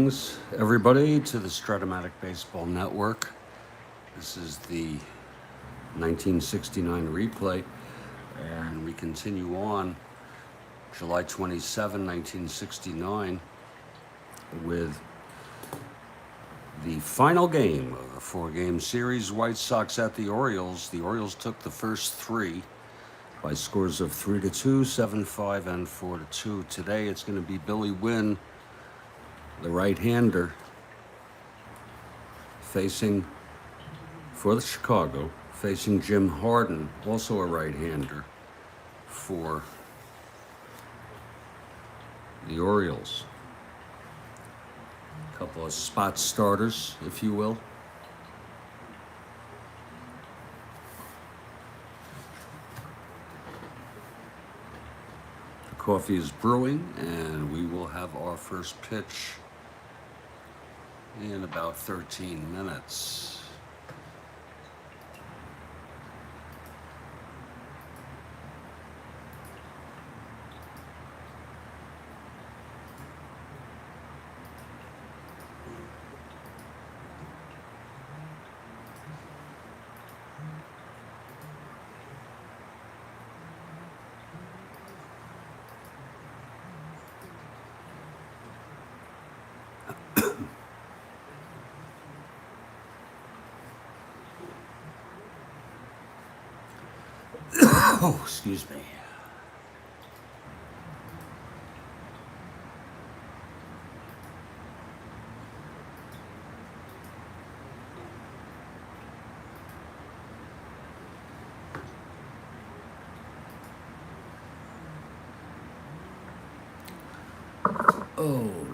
Greetings, everybody, to the Strat-O-Matic Baseball Network. This is the 1969 replay, and we continue on July 27, 1969, with the final game of a four-game series, White Sox at the Orioles. The Orioles took the first three by scores of 3-2, 7-5, and 4-2. Today it's going to be Billy Wynne, the right-hander, facing, for the Chicago, facing Jim Hardin, also a right-hander, for the Orioles. A couple of spot starters, if you will. The coffee is brewing, and we will have our first pitch in about 13 minutes. Oh, excuse me. Oh, Lord.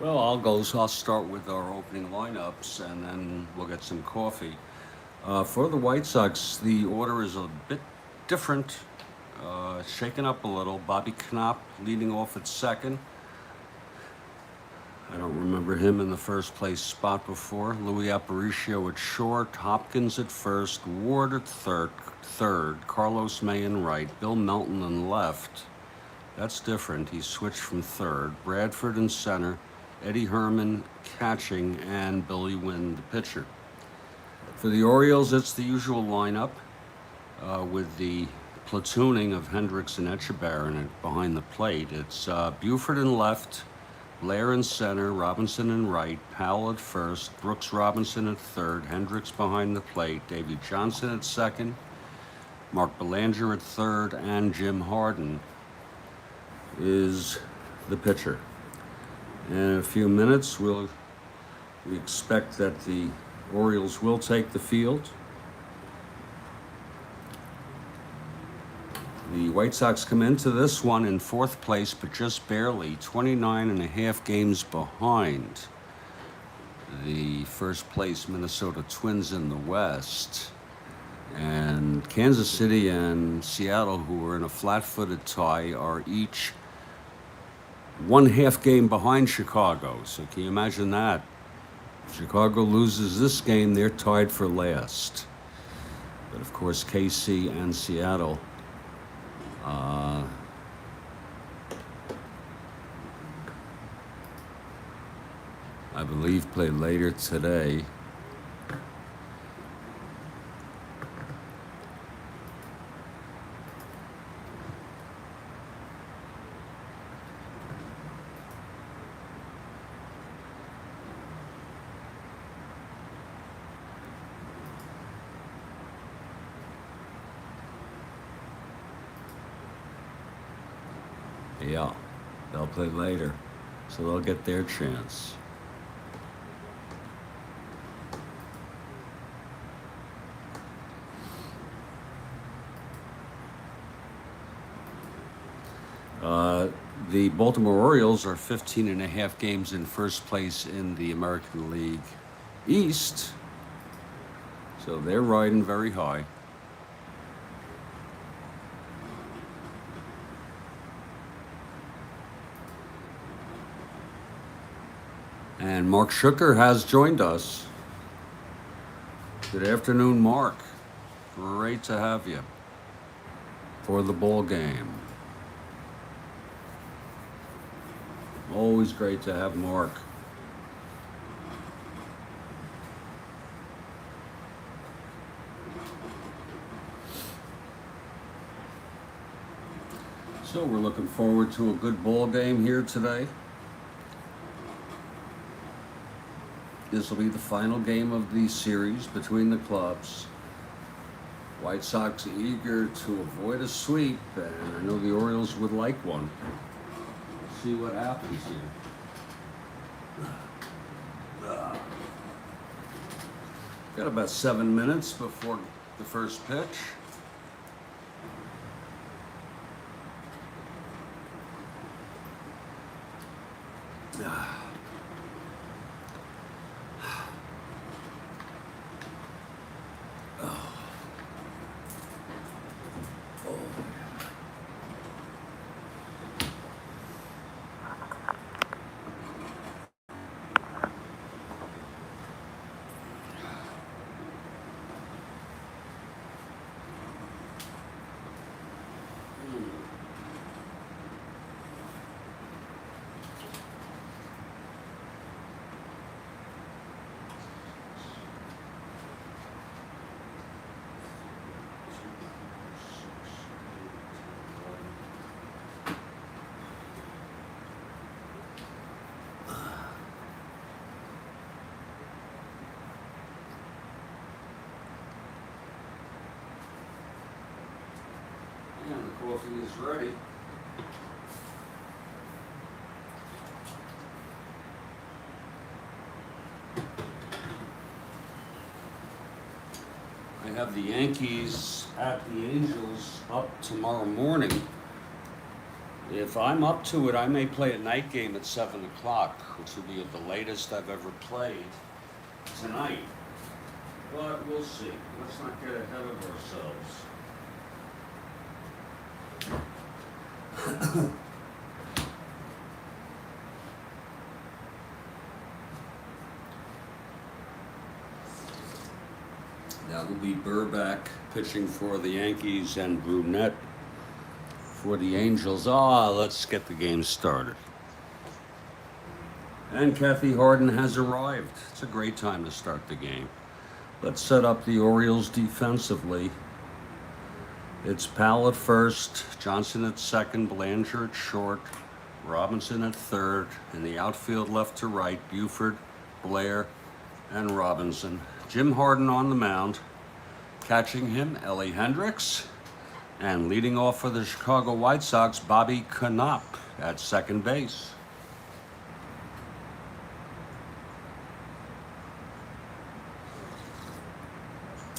Well, I'll start with our opening lineups, and then we'll get some coffee. For the White Sox, the order is a bit different, shaken up a little. Bobby Knopp leading off at second. I don't remember him in the first place spot before. Louis Aparicio at short, Hopkins at first, Ward at third, Carlos May in right, Bill Melton in left. That's different. He switched from third. Bradford in center, Eddie Herman catching, and Billy Wynne, the pitcher. For the Orioles, it's the usual lineup with the platooning of Hendricks and Echebarren behind the plate. It's Buford in left, Blair in center, Robinson in right, Powell at first, Brooks Robinson at third, Hendricks behind the plate, Davey Johnson at second, Mark Belanger at third, and Jim Hardin is the pitcher. In a few minutes, we expect that the Orioles will take the field. The White Sox come into this one in fourth place, but just barely, 29 and a half games behind the first place Minnesota Twins in the West. And Kansas City and Seattle, who are in a flat-footed tie, are each 1/2 game behind Chicago. So can you imagine that? If Chicago loses this game, they're tied for last. But of course, KC and Seattle, I believe, play later today. Yeah, they'll play later, so they'll get their chance. The Baltimore Orioles are 15.5 games in first place in the American League East, so they're riding very high. And Mark Schucker has joined us. Good afternoon, Mark. Great to have you for the ball game. Always great to have Mark. So we're looking forward to a good ball game here today. This will be the final game of the series between the clubs. White Sox eager to avoid a sweep, and I know the Orioles would like one. See what happens here. Got about 7 minutes before the first pitch. And the coffee is ready. I have the Yankees at the Angels up tomorrow morning. If I'm up to it, I may play a night game at 7 o'clock, which will be the latest I've ever played tonight. But we'll see. Let's not get ahead of ourselves. That will be Burback pitching for the Yankees and Brunette for the Angels. Let's get the game started. And Kathy Hardin has arrived. It's a great time to start the game. Let's set up the Orioles defensively. It's Powell at first, Johnson at second, Belanger at short, Robinson at third, in the outfield left to right, Buford, Blair, and Robinson. Jim Hardin on the mound. Catching him, Ellie Hendricks. And leading off for the Chicago White Sox, Bobby Knopp at second base.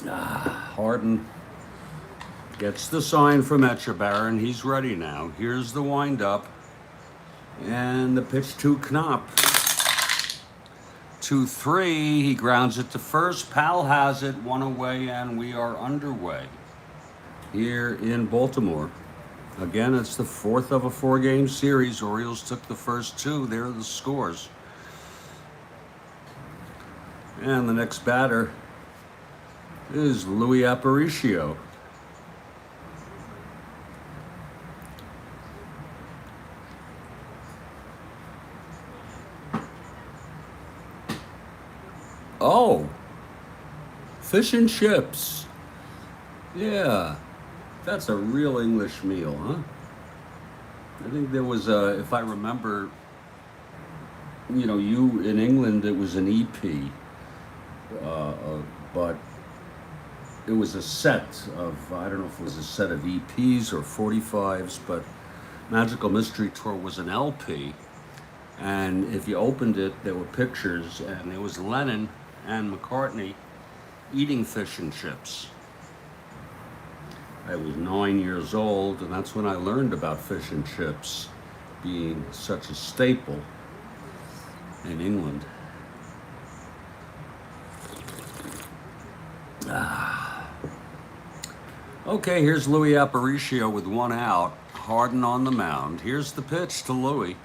Hardin gets the sign from Etchebarren. He's ready now. Here's the windup. And the pitch to Knopp. 2-3. He grounds it to first. Powell has it. One away, and we are underway here in Baltimore. Again, it's the fourth of a 4-game series. Orioles took the first 2. There are the scores. And the next batter is Louis Aparicio. Oh, fish and chips. Yeah, that's a real English meal, huh? I think there was a, if I remember, you in England, it was an EP, but it was a set of, I don't know if it was a set of EPs or 45s, but Magical Mystery Tour was an LP. And if you opened it, there were pictures, and there was Lennon and McCartney eating fish and chips. I was 9 years old, and that's when I learned about fish and chips being such a staple in England. Okay, here's Louis Aparicio with 1 out. Hardin on the mound. Here's the pitch to Louis.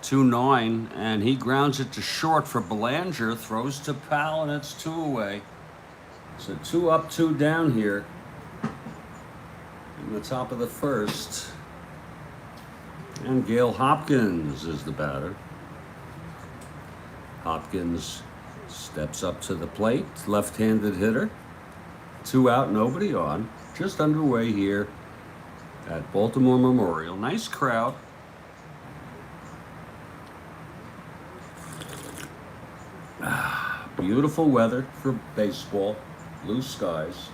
2-9, and he grounds it to short for Belanger, throws to Powell, and it's 2 away. So 2 up, 2 down here in the top of the first. And Gale Hopkins is the batter. Hopkins steps up to the plate, left-handed hitter. 2 out, nobody on. Just underway here at Baltimore Memorial. Nice crowd. Beautiful weather for baseball, blue skies.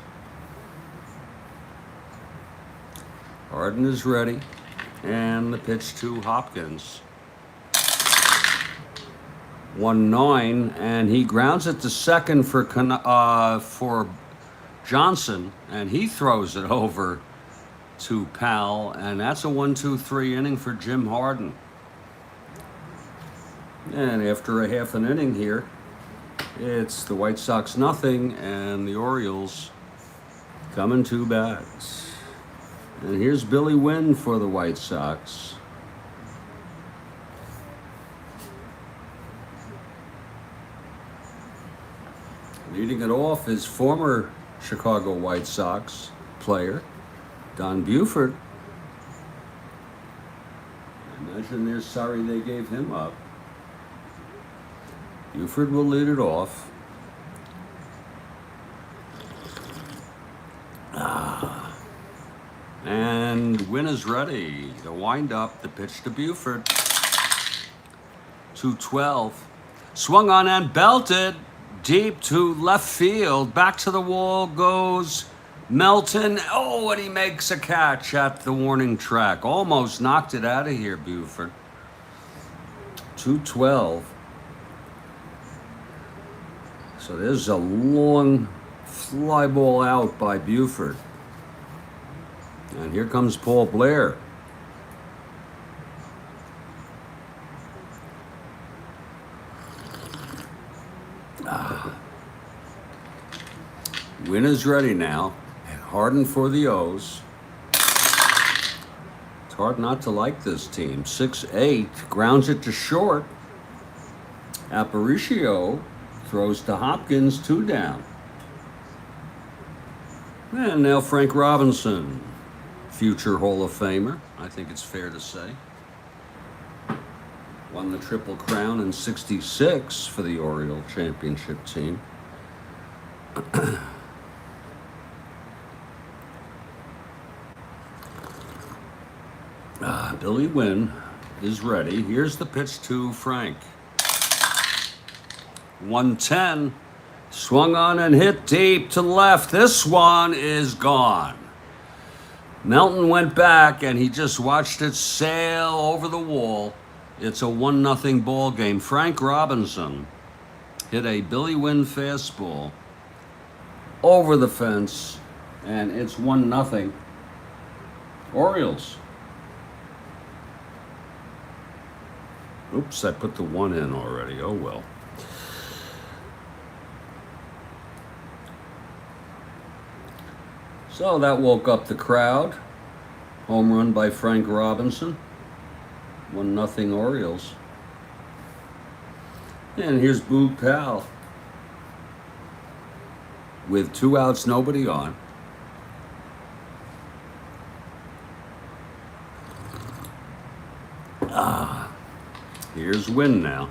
Hardin is ready, and the pitch to Hopkins. 1-9, and he grounds it to second for Johnson, and he throws it over to Powell, and that's a 1-2-3 inning for Jim Hardin. And after a half an inning here, it's the White Sox nothing, and the Orioles coming 2 bats. And here's Billy Wynne for the White Sox. Leading it off is former Chicago White Sox player Don Buford. I imagine they're sorry they gave him up. Buford will lead it off. And Wynne is ready. The wind up, the pitch to Buford. 2-12. Swung on and belted deep to left field. Back to the wall goes Melton. Oh, and he makes a catch at the warning track. Almost knocked it out of here, Buford. 2-12. So there's a long fly ball out by Buford. And here comes Paul Blair. Wynne is ready now. And Hardin for the O's. It's hard not to like this team. 6-8, grounds it to short. Aparicio throws to Hopkins, 2 down. And now Frank Robinson, future Hall of Famer, I think it's fair to say. Won the Triple Crown in '66 for the Oriole championship team. Billy Wynne is ready. Here's the pitch to Frank. 110, swung on and hit deep to left. This one is gone. Melton went back and he just watched it sail over the wall. It's a 1-0 ball game. Frank Robinson hit a Billy Wynne fastball over the fence, and it's 1-0 Orioles. Oops, I put the 1 in already. Oh well. So that woke up the crowd. Home run by Frank Robinson. 1-0 Orioles. And here's Boog Powell with 2 outs, nobody on. Here's Wynne now.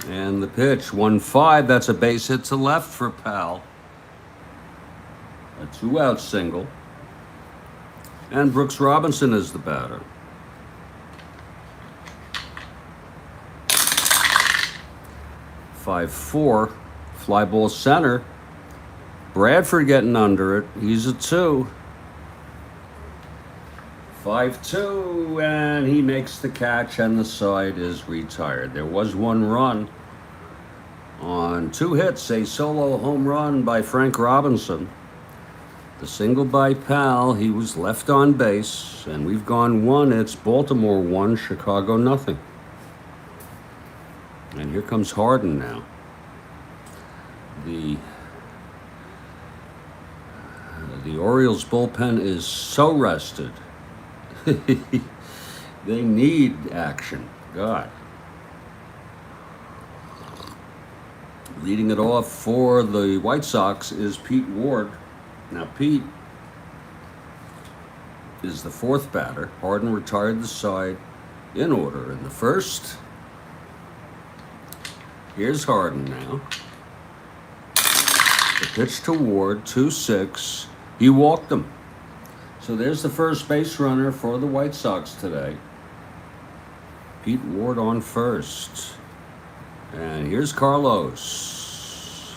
And the pitch, 1-5. That's a base hit to left for Powell. A 2-out single. And Brooks Robinson is the batter. "5-4, fly ball center. Bradford getting under it. He's a 2. 5-2, and he makes the catch, and the side is retired. There was 1 run on 2 hits, a solo home run by Frank Robinson. The single by Powell, he was left on base, and we've gone 1. It's Baltimore 1, Chicago 0. And here comes Hardin now. The Orioles bullpen is so rested. They need action. God. Leading it off for the White Sox is Pete Ward. Now, Pete is the 4th batter. Hardin retired the side in order in the 1st. Here's Hardin now. The pitch to Ward, 2-6. He walked him. So there's the first base runner for the White Sox today. Pete Ward on first. And here's Carlos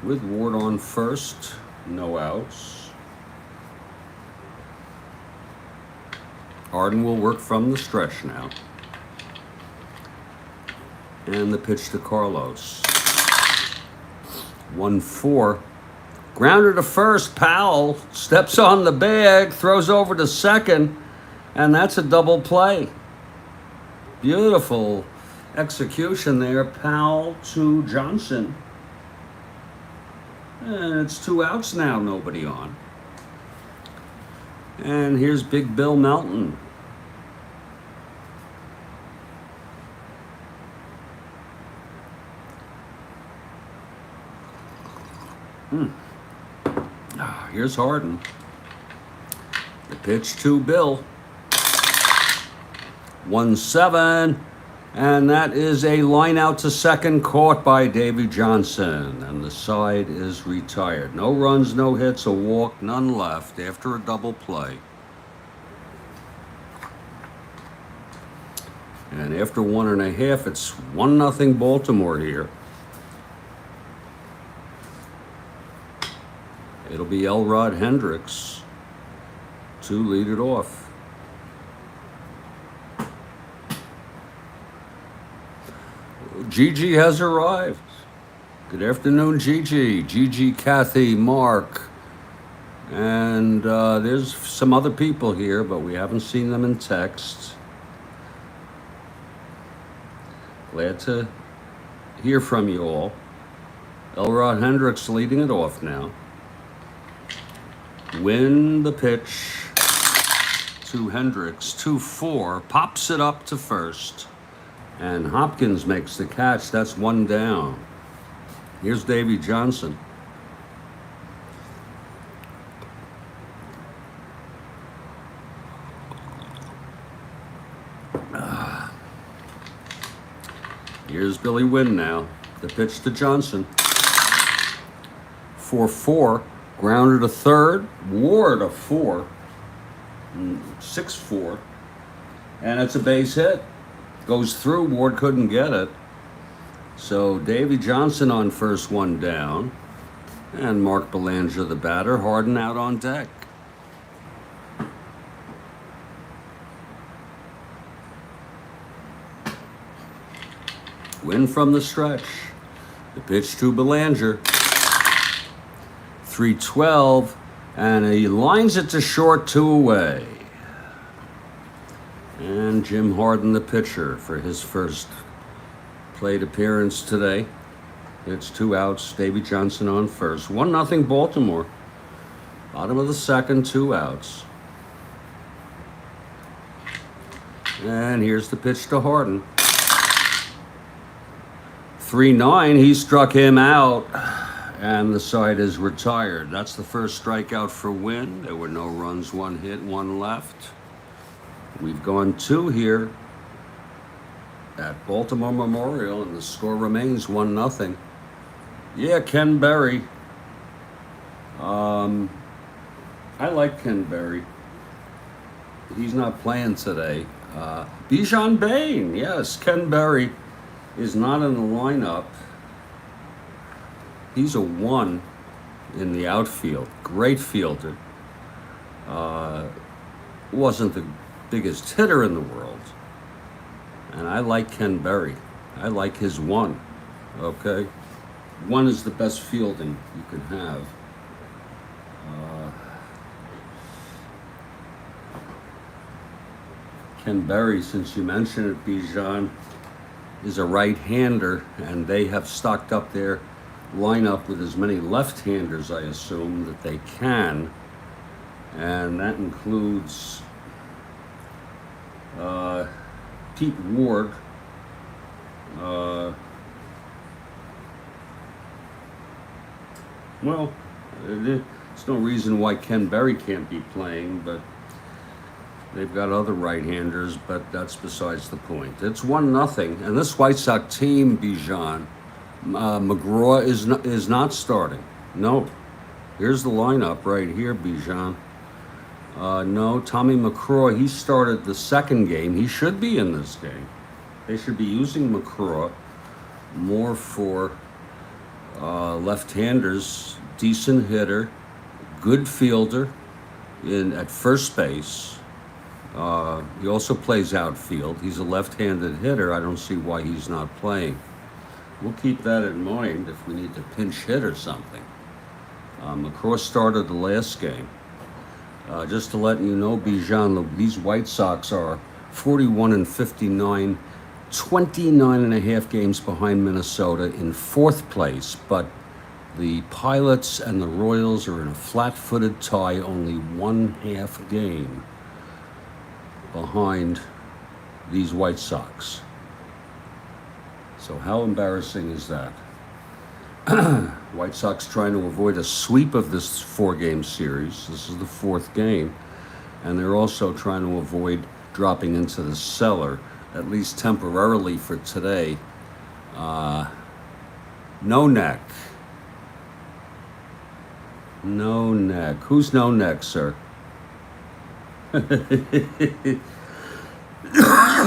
with Ward on first. No outs. Hardin will work from the stretch now. And the pitch to Carlos. 1-4. Grounder to first. Powell steps on the bag, throws over to second, and that's a double play. Beautiful execution there. Powell to Johnson. And it's 2 outs now, nobody on. And here's Big Bill Melton. Here's Hardin. The pitch to Bill. 1-7. And that is a line out to second, caught by Davy Johnson. And the side is retired. No runs, no hits, a walk, none left after a double play. And after 1.5, it's 1-0 Baltimore here. It'll be Elrod Hendricks to lead it off. Gigi has arrived. Good afternoon, Gigi. Gigi, Kathy, Mark. And there's some other people here, but we haven't seen them in text. Glad to hear from you all. Elrod Hendricks leading it off now. Wynne the pitch to Hendricks, 2-4, pops it up to first, and Hopkins makes the catch. That's 1 down. Here's Davy Johnson. Here's Billy Wynne now. The pitch to Johnson. 4-4. Grounder to third. Ward a 4. 6-4. And it's a base hit. Goes through. Ward couldn't get it. So Davy Johnson on first, 1 down. And Mark Belanger the batter. Hardin out on deck. Wynne from the stretch. The pitch to Belanger. 3-12, and he lines it to short, 2 away. And Jim Hardin, the pitcher, for his first plate appearance today. It's 2 outs. Davy Johnson on first. 1-0 Baltimore. Bottom of the second, 2 outs. And here's the pitch to Hardin. 3-9, he struck him out, and the side is retired. That's the first strikeout for Wynne. There were no runs, 1 hit, 1 left. We've gone 2 here at Baltimore Memorial, and the score remains 1-0. Yeah, Ken Berry. I like Ken Berry. He's not playing today. Bijan Bain, yes, Ken Berry is not in the lineup. He's a 1 in the outfield. Great fielder. Wasn't the biggest hitter in the world. And I like Ken Berry. I like his 1. Okay? 1 is the best fielding you can have. Ken Berry, since you mentioned it, Bijan, is a right-hander, and they have stocked up their lineup with as many left-handers, I assume, that they can. And that includes Pete Ward, well, there's no reason why Ken Berry can't be playing, but they've got other right-handers, but that's besides the point. It's 1-0, and this White Sox team, Bijan, McGraw is not starting. No. Here's the lineup right here, Bijan. No, Tommy McCraw, he started the second game. He should be in this game. They should be using McCraw more for left-handers, decent hitter, good fielder at first base. He also plays outfield. He's a left-handed hitter. I don't see why he's not playing. We'll keep that in mind if we need to pinch hit or something. McCraw started the last game. Just to let you know, Bijan, these White Sox are 41-59, 29.5 games behind Minnesota in 4th place, but the Pilots and the Royals are in a flat-footed tie, only 1/2 game behind these White Sox. So how embarrassing is that? White Sox trying to avoid a sweep of this 4-game series. This is the 4th game. And they're also trying to avoid dropping into the cellar, at least temporarily for today. No neck. No neck. Who's no neck, sir?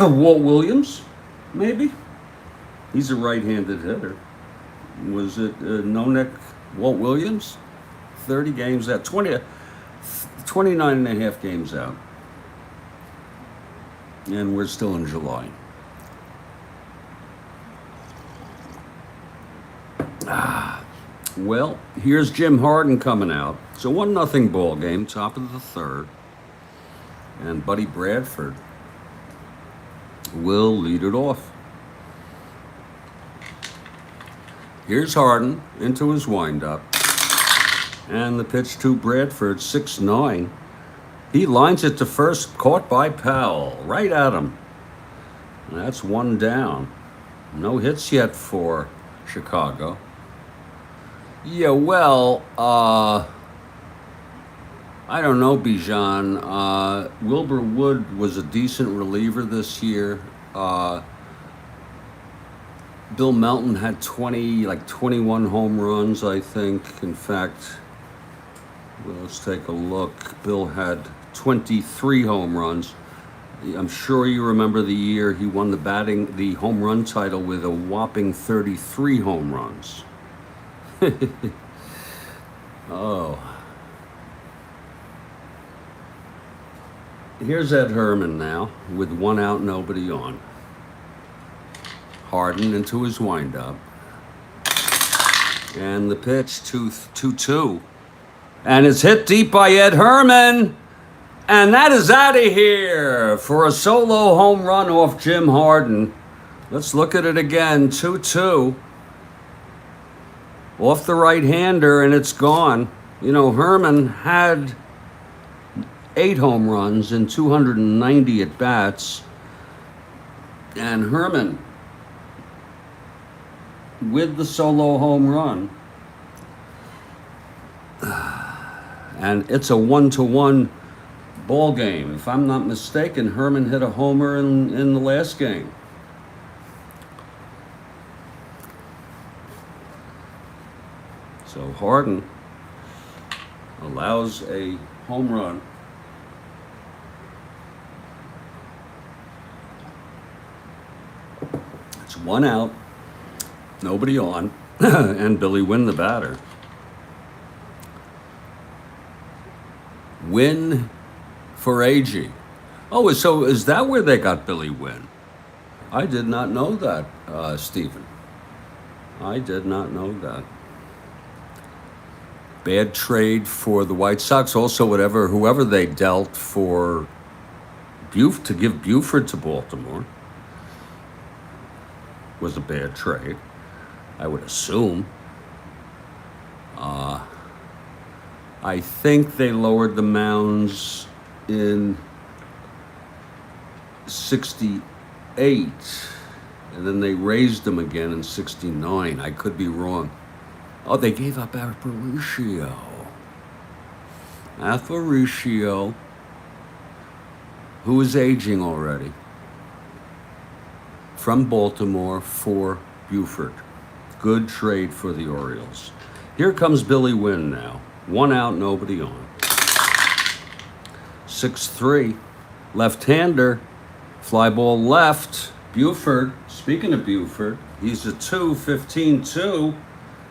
Walt Williams, maybe? He's a right-handed hitter. Was it no neck Walt Williams? 30 games out, 29.5 games out. And we're still in July. Well, here's Jim Hardin coming out. It's a 1-0 ball game, top of the 3rd. And Buddy Bradford will lead it off. Here's Hardin into his windup. And the pitch to Bradford, 6-9. He lines it to first, caught by Powell, right at him. That's 1 down. No hits yet for Chicago. Yeah, well, I don't know, Bijan. Wilbur Wood was a decent reliever this year. Bill Melton had 21 home runs, I think. In fact, well, let's take a look. Bill had 23 home runs. I'm sure you remember the year he won the home run title with a whopping 33 home runs. Oh. Here's Ed Herman now with 1 out, nobody on. Hardin into his windup. And the pitch, 2-2. And it's hit deep by Ed Herman. And that is out of here for a solo home run off Jim Hardin. Let's look at it again, 2-2. Off the right-hander, and it's gone. You know, Herman had 8 home runs in 290 at bats, and Herman, with the solo home run, and it's a 1-1 ball game. If I'm not mistaken, Herman hit a homer in the last game. So Hardin allows a home run. It's 1 out, nobody on, and Billy Wynne the batter. Wynne for AG. Oh, so is that where they got Billy Wynne? I did not know that, Stephen. I did not know that. Bad trade for the White Sox. Also, whoever they dealt for to give Buford to Baltimore was a bad trade, I would assume. I think they lowered the mounds in 68, and then they raised them again in 69. I could be wrong. Oh, they gave up Aparicio. Who is aging already. From Baltimore for Buford. Good trade for the Orioles. Here comes Billy Wynne now. 1 out, nobody on. 6-3. Left-hander. Fly ball left. Buford. Speaking of Buford, he's a 2-15-2.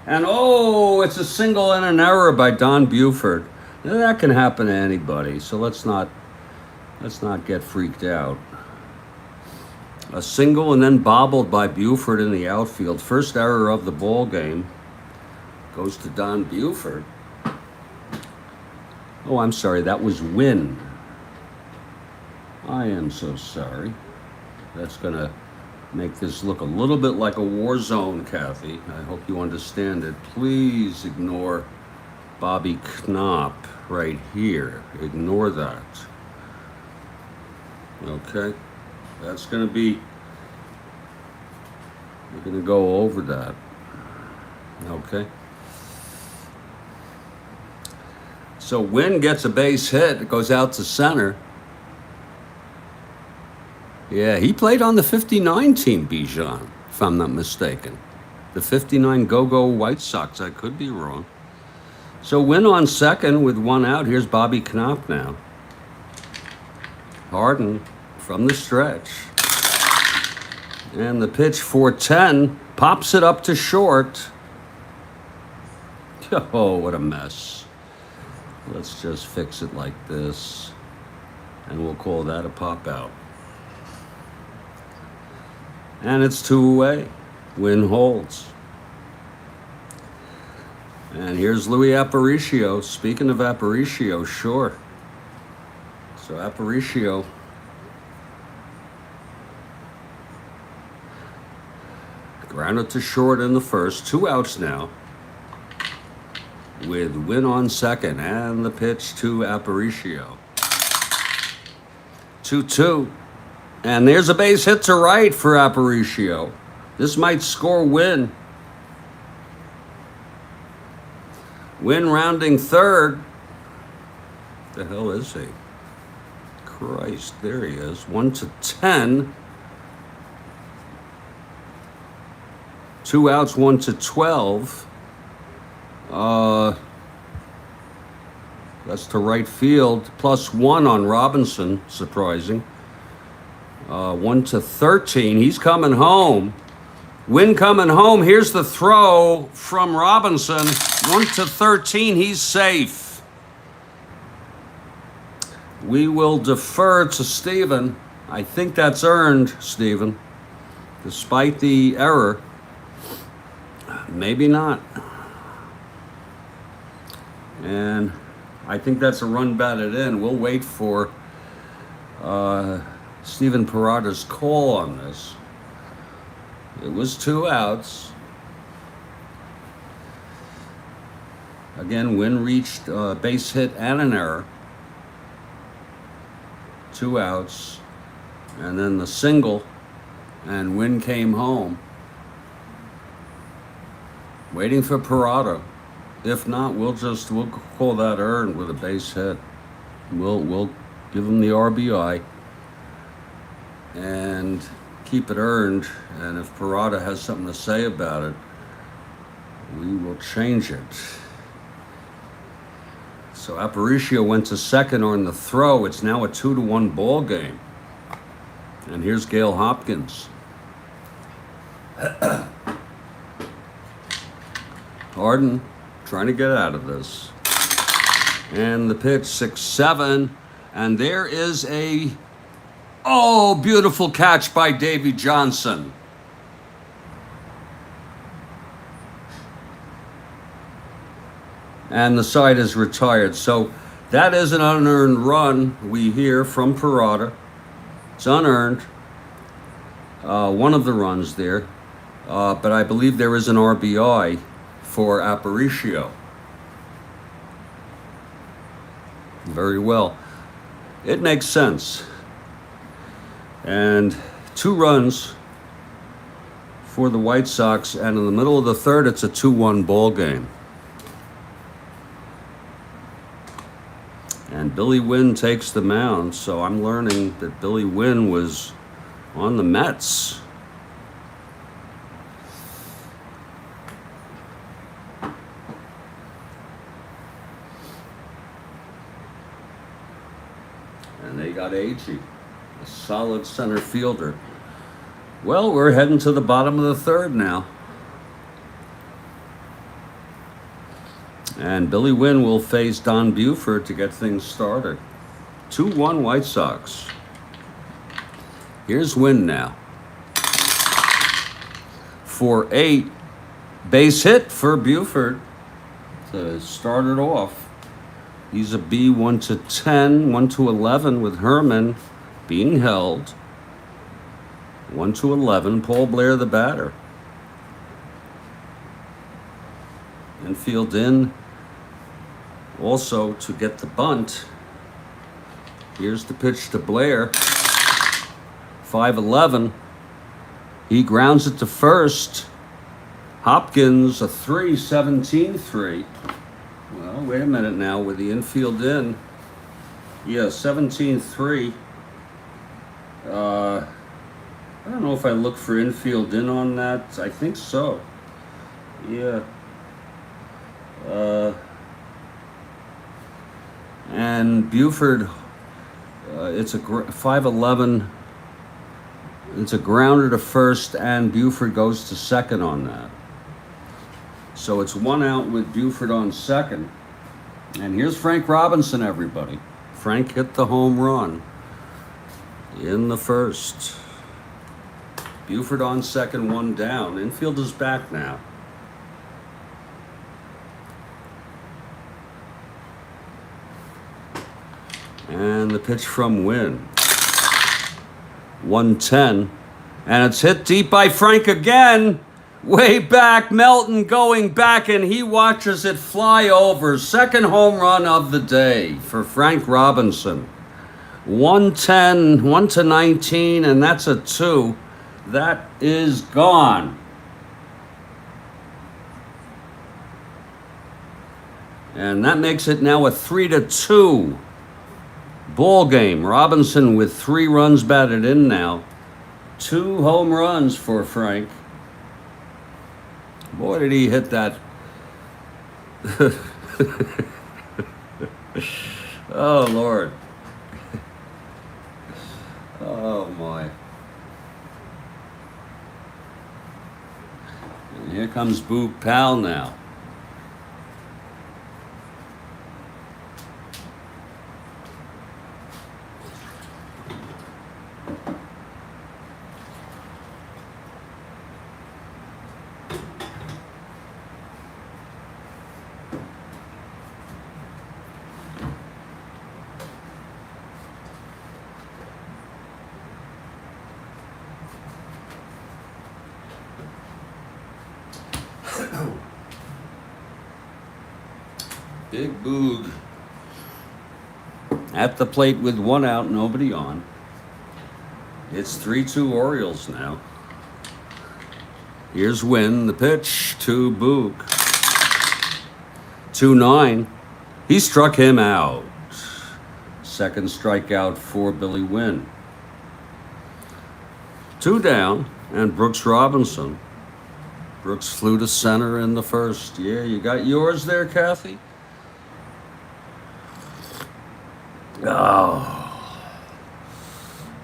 And oh, it's a single and an error by Don Buford. Now, that can happen to anybody, so let's not get freaked out. A single and then bobbled by Buford in the outfield. First error of the ball game goes to Don Buford. Oh, I'm sorry, that was Wynne. I am so sorry. That's gonna make this look a little bit like a war zone, Kathy. I hope you understand it. Please ignore Bobby Knopp right here. Ignore that. Okay? That's going to be, we're going to go over that. Okay? So Wynne gets a base hit. It goes out to center. Yeah, he played on the 59 team, Bijan, if I'm not mistaken. The 59 Go-Go White Sox. I could be wrong. So Wynne on second with 1 out. Here's Bobby Knopp now. Hardin from the stretch. And the pitch 4-10. Pops it up to short. Oh, what a mess. Let's just fix it like this. And we'll call that a pop out. And it's 2 away. Wynne holds. And here's Luis Aparicio. Speaking of Aparicio, sure. So Aparicio grounded to short in the first. 2 outs now. With Wynne on second. And the pitch to Aparicio. 2-2. And there's a base hit to right for Aparicio. This might score Wynne. Wynne rounding third. The hell is he? Christ, there he is. 1-10. 2 outs, 1-12. That's to right field. +1 on Robinson, surprising. 1-13. He's coming home. Wynne coming home. Here's the throw from Robinson. 1-13. He's safe. We will defer to Stephen. I think that's earned, Stephen. Despite the error. Maybe not. And I think that's a run batted in. We'll wait for Stephen Parada's call on this. It was 2 outs. Again, Wynne reached a base hit and an error. 2 outs. And then the single, and Wynne came home. Waiting for Parada. If not, we'll call that earned with a base hit. We'll give him the RBI and keep it earned. And if Parada has something to say about it, we will change it. So Aparicio went to second on the throw. It's now a 2-1 ball game. And here's Gale Hopkins. Hardin trying to get out of this. And the pitch, 6-7. And there is a, beautiful catch by Davy Johnson. And the side is retired. So that is an unearned run we hear from Parada. It's unearned. One of the runs there. But I believe there is an RBI for Aparicio. Very well. It makes sense. And 2 runs for the White Sox. And in the middle of the third, it's a 2-1 ball game. And Billy Wynne takes the mound, so I'm learning that Billy Wynne was on the Mets. And they got Agee, a solid center fielder. Well, we're heading to the bottom of the third now. And Billy Wynne will face Don Buford to get things started. 2-1 White Sox. Here's Wynne now. For 8, base hit for Buford to start it off. He's a B, 1-10, 1-11 with Herman being held. 1-11, Paul Blair the batter. Infield in. Also to get the bunt. Here's the pitch to Blair. 5-11. He grounds it to first. Hopkins, a 3, 17-3. Well, wait a minute now with the infield in. Yeah, 17-3. I don't know if I look for infield in on that. I think so. Yeah. And Buford, it's a 5-11. It's a grounder to first, and Buford goes to second on that. So it's 1 out with Buford on second. And here's Frank Robinson, everybody. Frank hit the home run in the first. Buford on second, 1 down. Infield is back now. And the pitch from Wynne. 1-10. And it's hit deep by Frank again. Way back. Melton going back, and he watches it fly over. Second home run of the day for Frank Robinson. 1-10, 1-19, and that's a 2. That is gone. And that makes it now a 3-2 ball game. Robinson with 3 runs batted in now. 2 home runs for Frank. Boy, did he hit that. Oh, Lord. Oh, my. And here comes Boog Powell now. Big Boog at the plate with 1 out, nobody on. It's 3-2 Orioles now. Here's Wynne, the pitch to Boog. 2-9. He struck him out. Second strikeout for Billy Wynne. 2 down, and Brooks Robinson. Brooks flew to center in the first. Yeah, you got yours there, Kathy?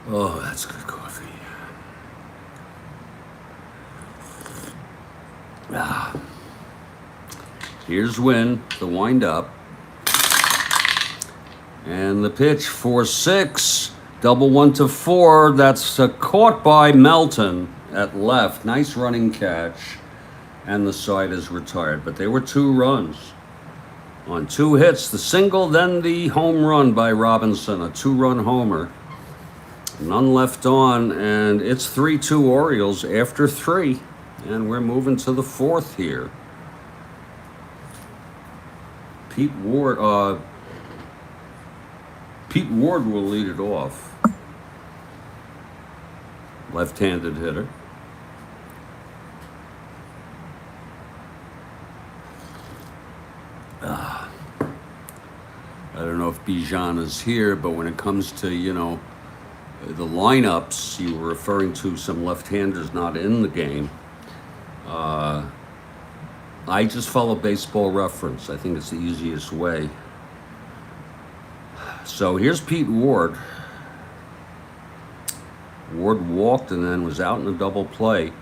Oh, that's good coffee. Here's Wynne, the wind-up. And the pitch, 4-6. Double 1-4. That's caught by Melton at left. Nice running catch. And the side is retired. But they were 2 runs on 2 hits. The single, then the home run by Robinson. A 2-run homer. None left on. And it's 3-2 Orioles after 3. And we're moving to the 4th here. Pete Ward will lead it off. Left-handed hitter. I don't know if Bijan is here, but when it comes to, the lineups, you were referring to some left-handers not in the game. I just follow Baseball Reference. I think it's the easiest way. So here's Pete Ward. Ward walked and then was out in a double play.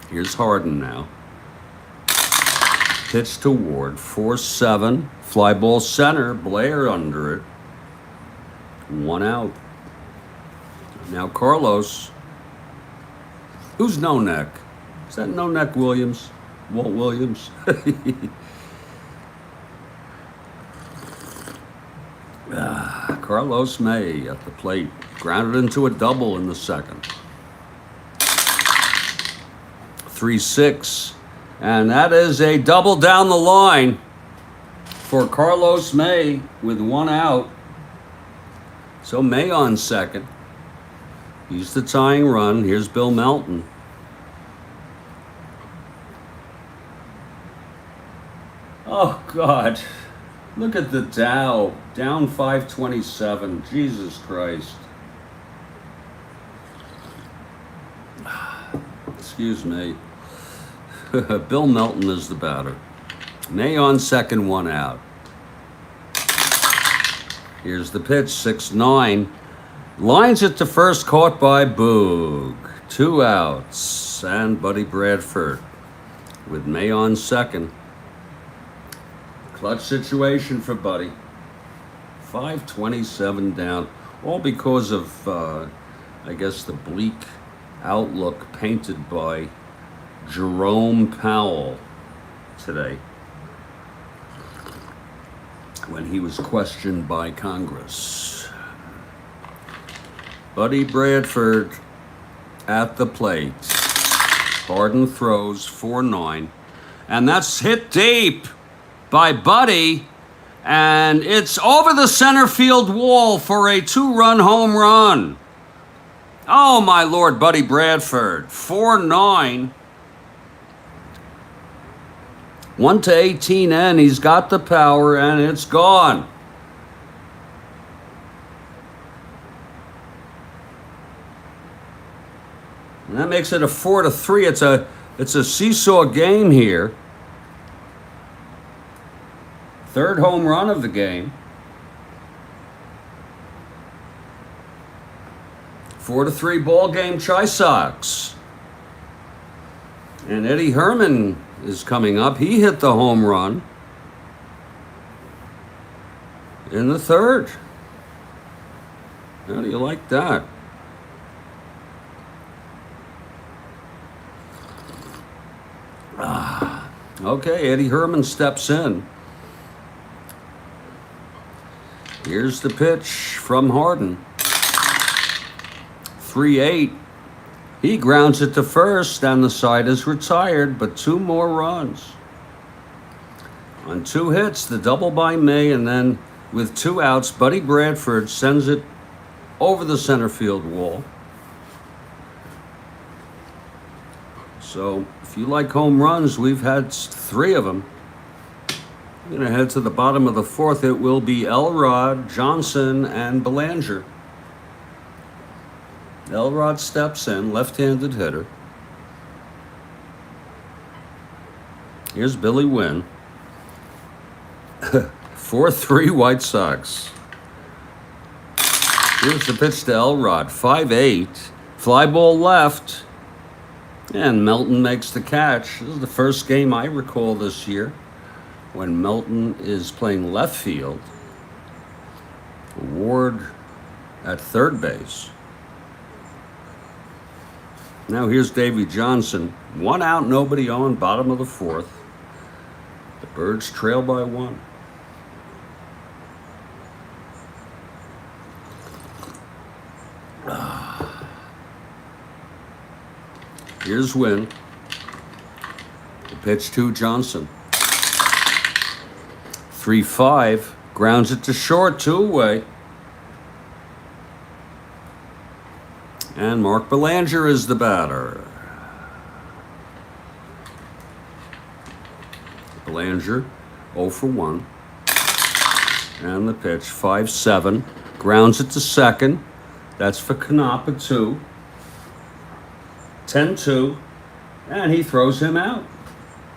Here's Hardin now. Pitch to Ward. 4-7. Fly ball center. Blair under it. 1 out. Now Carlos. Who's No Neck? Is that No Neck Williams? Walt Williams? Carlos May at the plate. Grounded into a double in the second. 3-6. And that is a double down the line for Carlos May with 1 out. So May on second. He's the tying run. Here's Bill Melton. Oh, God. Look at the Dow. Down 527. Jesus Christ. Excuse me. Bill Melton is the batter. May on second, 1 out. Here's the pitch, 6-9. Lines it to first, caught by Boog. 2 outs. And Buddy Bradford with May on second. Clutch situation for Buddy. 527 down. All because of, I guess, the bleak outlook painted by Jerome Powell today when he was questioned by Congress. Buddy Bradford at the plate. Hardin throws 4-9. And that's hit deep by Buddy. And it's over the center field wall for a 2-run home run. Oh, my Lord, Buddy Bradford. 4-9. 1-18 in. He's got the power, and it's gone. And that makes it a 4-3. It's a seesaw game here. 3rd home run of the game. 4-3 ball game, Chi-Sox. And Eddie Herman is coming up. He hit the home run in the 3rd. How do you like that? Okay, Eddie Herman steps in. Here's the pitch from Hardin. 3-8. He grounds it to first, and the side is retired, but 2 more runs. On 2 hits, the double by May, and then with 2 outs, Buddy Bradford sends it over the center field wall. So if you like home runs, we've had 3 of them. We're going to head to the bottom of the 4th. It will be Elrod, Johnson, and Belanger. Elrod steps in, left-handed hitter. Here's Billy Wynne. 4-3 White Sox. Here's the pitch to Elrod. 5-8. Fly ball left. And Melton makes the catch. This is the first game I recall this year when Melton is playing left field. Ward at third base. Now here's Davy Johnson. 1 out, nobody on, bottom of the 4th. The Birds trail by 1. Here's Wynne. The pitch to Johnson. 3-5. Grounds it to short, 2 away. And Mark Belanger is the batter. Belanger, 0 for 1. And the pitch, 5-7. Grounds it to second. That's for Knopp at 2. 10-2. And he throws him out.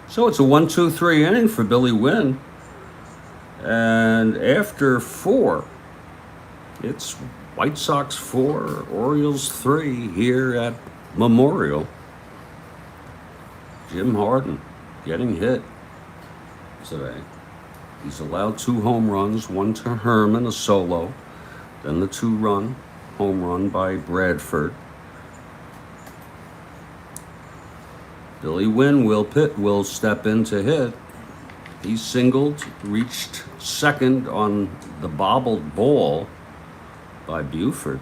So it's a 1-2-3 inning for Billy Wynne. And after 4, it's White Sox 4, Orioles 3 here at Memorial. Jim Hardin getting hit today. He's allowed 2 home runs, 1 to Herman, a solo, then the 2-run home run by Bradford. Billy Wynne will step in to hit. He singled, reached second on the bobbled ball by Buford,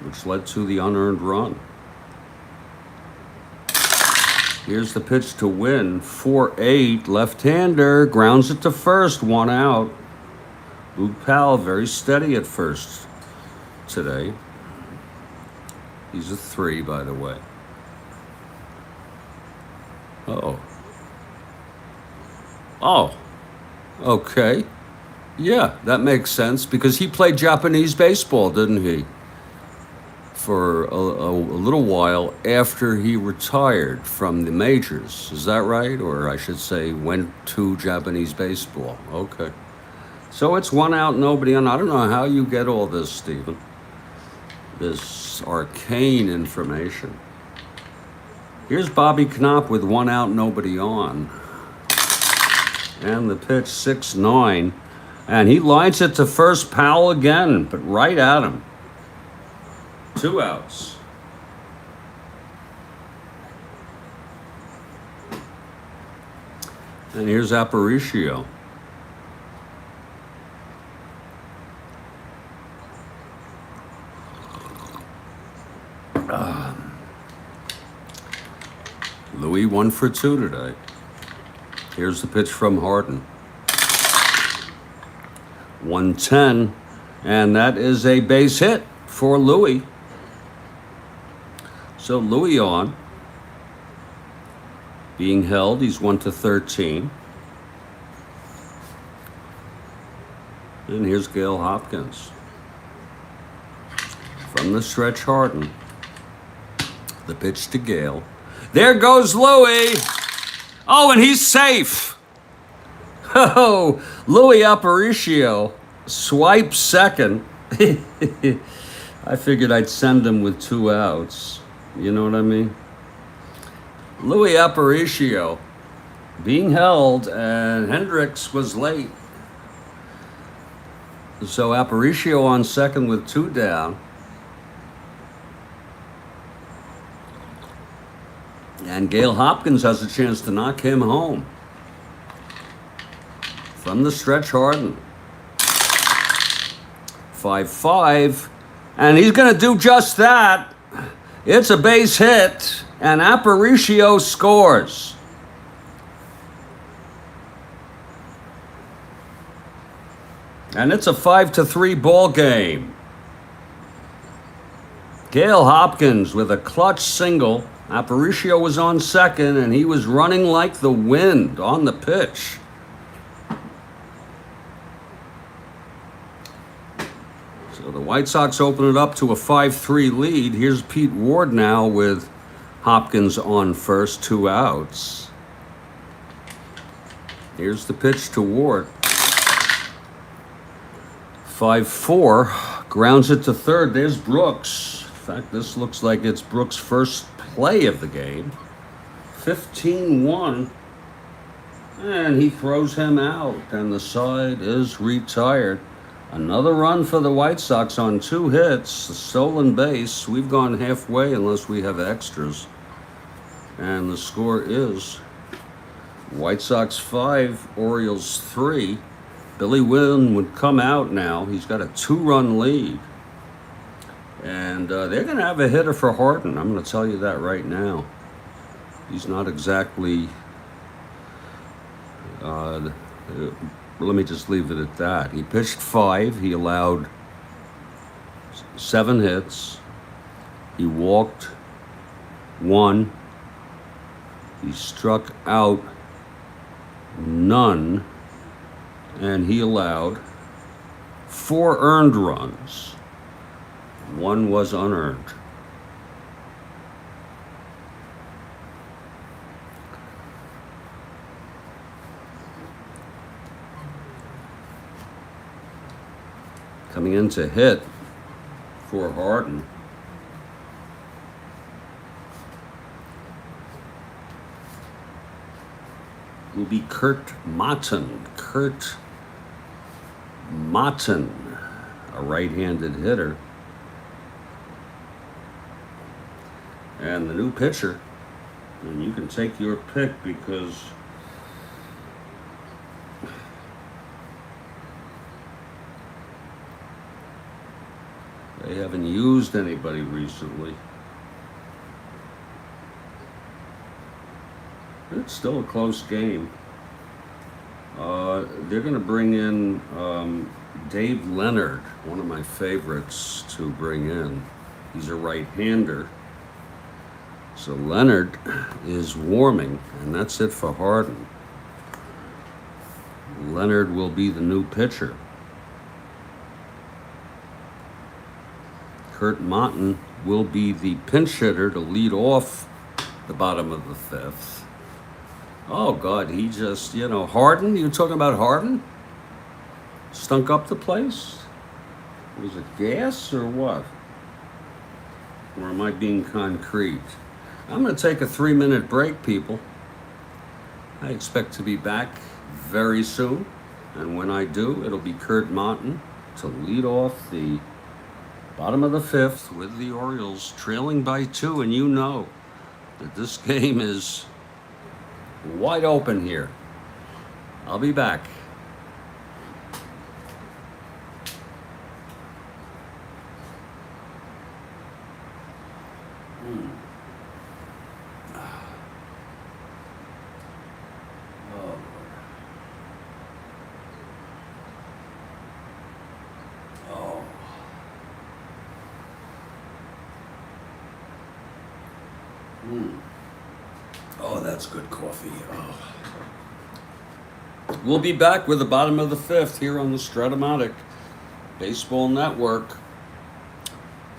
which led to the unearned run. Here's the pitch to Wynne. 4-8, left-hander, grounds it to first, 1 out. Luke Powell very steady at first today. He's a 3, by the way. Oh, okay. Yeah, that makes sense because he played Japanese baseball, didn't he? For a little while after he retired from the majors. Is that right? Or I should say went to Japanese baseball. Okay. So it's 1 out, nobody on. I don't know how you get all this, Stephen. This arcane information. Here's Bobby Knopp with 1 out, nobody on. And the pitch, 6-9. And he lines it to first. Powell again, but right at him. 2 outs. And here's Aparicio. Louis 1 for 2 today. Here's the pitch from Hardin. 110, and that is a base hit for Louis. So Louis on. Being held, he's 1-13. And here's Gale Hopkins. From the stretch, Hardin. The pitch to Gale. There goes Louis. Oh, and he's safe. Oh, Louis Aparicio swipes second. I figured I'd send him with 2 outs. You know what I mean? Louis Aparicio being held, and Hendricks was late. So Aparicio on second with 2 down. And Gale Hopkins has a chance to knock him home. From the stretch, Hardin. 5-5. And he's going to do just that. It's a base hit. And Aparicio scores. And it's a 5-3 ball game. Gale Hopkins with a clutch single. Aparicio was on second, and he was running like the wind on the pitch. So the White Sox open it up to a 5-3 lead. Here's Pete Ward now with Hopkins on first, 2 outs. Here's the pitch to Ward. 5-4, grounds it to third. There's Brooks. In fact, this looks like it's Brooks' first play of the game. 15-1, and he throws him out, and the side is retired. Another run for the White Sox on 2 hits, a stolen base. We've gone halfway unless we have extras. And the score is White Sox 5, Orioles 3. Billy Wynne would come out now. He's got a 2-run lead. And they're going to have a hitter for Hardin. I'm going to tell you that right now. He's not exactly... let me just leave it at that. He pitched 5. He allowed 7 hits. He walked 1. He struck out none. And he allowed 4 earned runs. 1 was unearned. Coming in to hit for Hardin. Will be Strat-O-Matic. Strat-O-Matic, a right-handed hitter. And the new pitcher, and you can take your pick because they haven't used anybody recently. It's still a close game. They're going to bring in Dave Leonard, one of my favorites to bring in. He's a right-hander. So Leonard is warming, and that's it for Hardin. Leonard will be the new pitcher. Strat-O-Matic will be the pinch hitter to lead off the bottom of the 5th. Oh, God, he just, Hardin? You talking about Hardin? Stunk up the place? Was it gas or what? Or am I being concrete? I'm going to take a 3-minute break, people. I expect to be back very soon. And when I do, it'll be Strat-O-Matic to lead off the bottom of the 5th with the Orioles trailing by 2. And you know that this game is wide open here. I'll be back. Oh, that's good coffee. Oh. We'll be back with the bottom of the 5th here on the Strat-O-Matic Baseball Network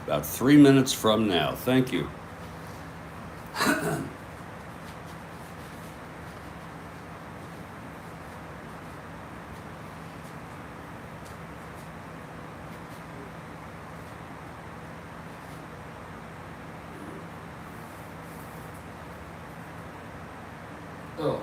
about 3 minutes from now. Thank you. Oh.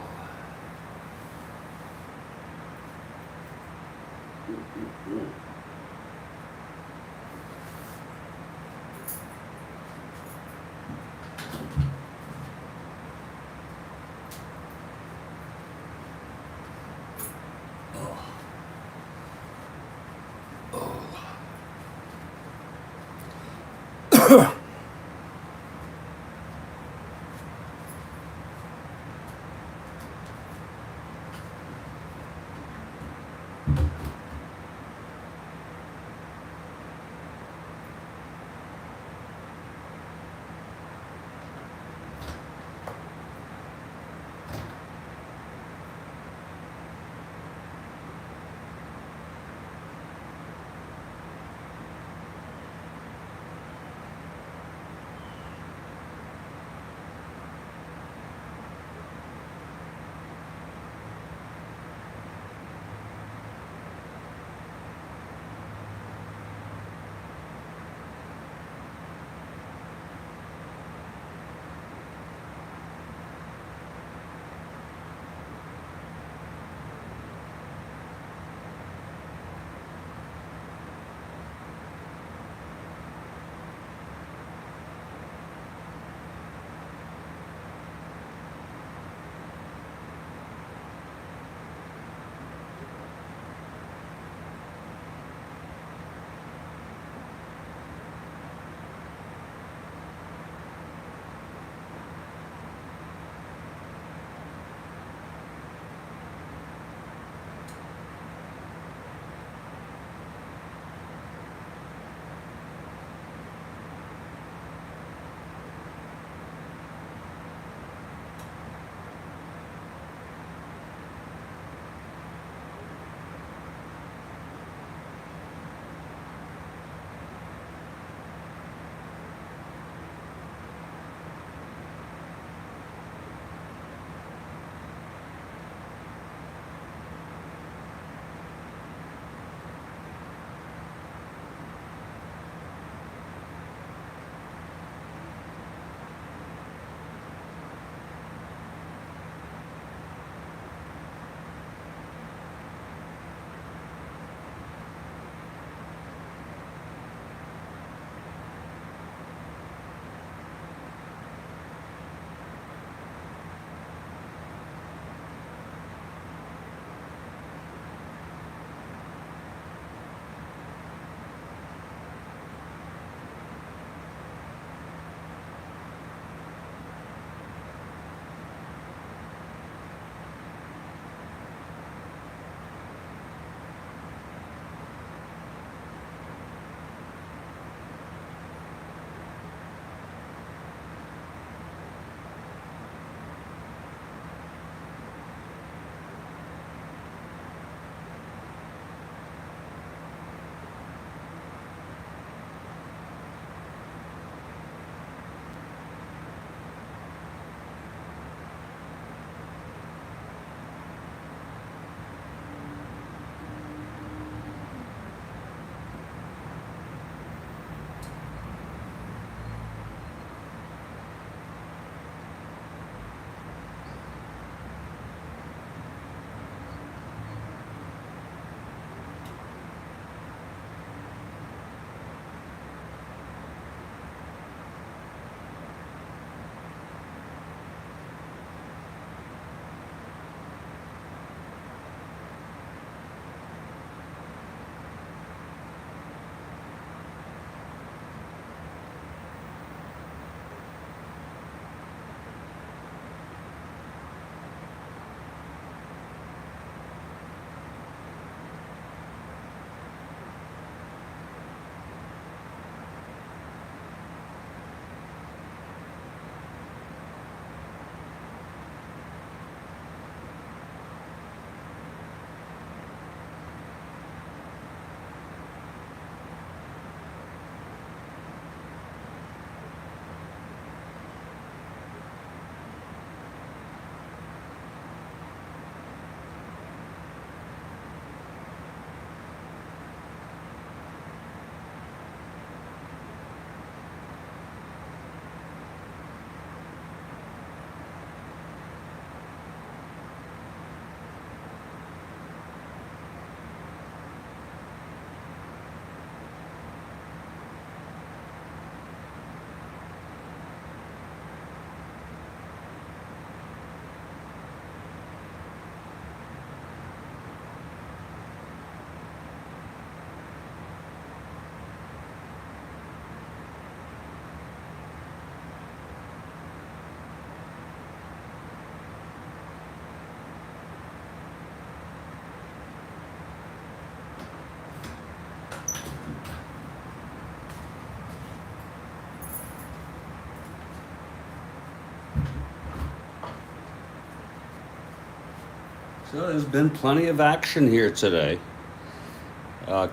So there's been plenty of action here today.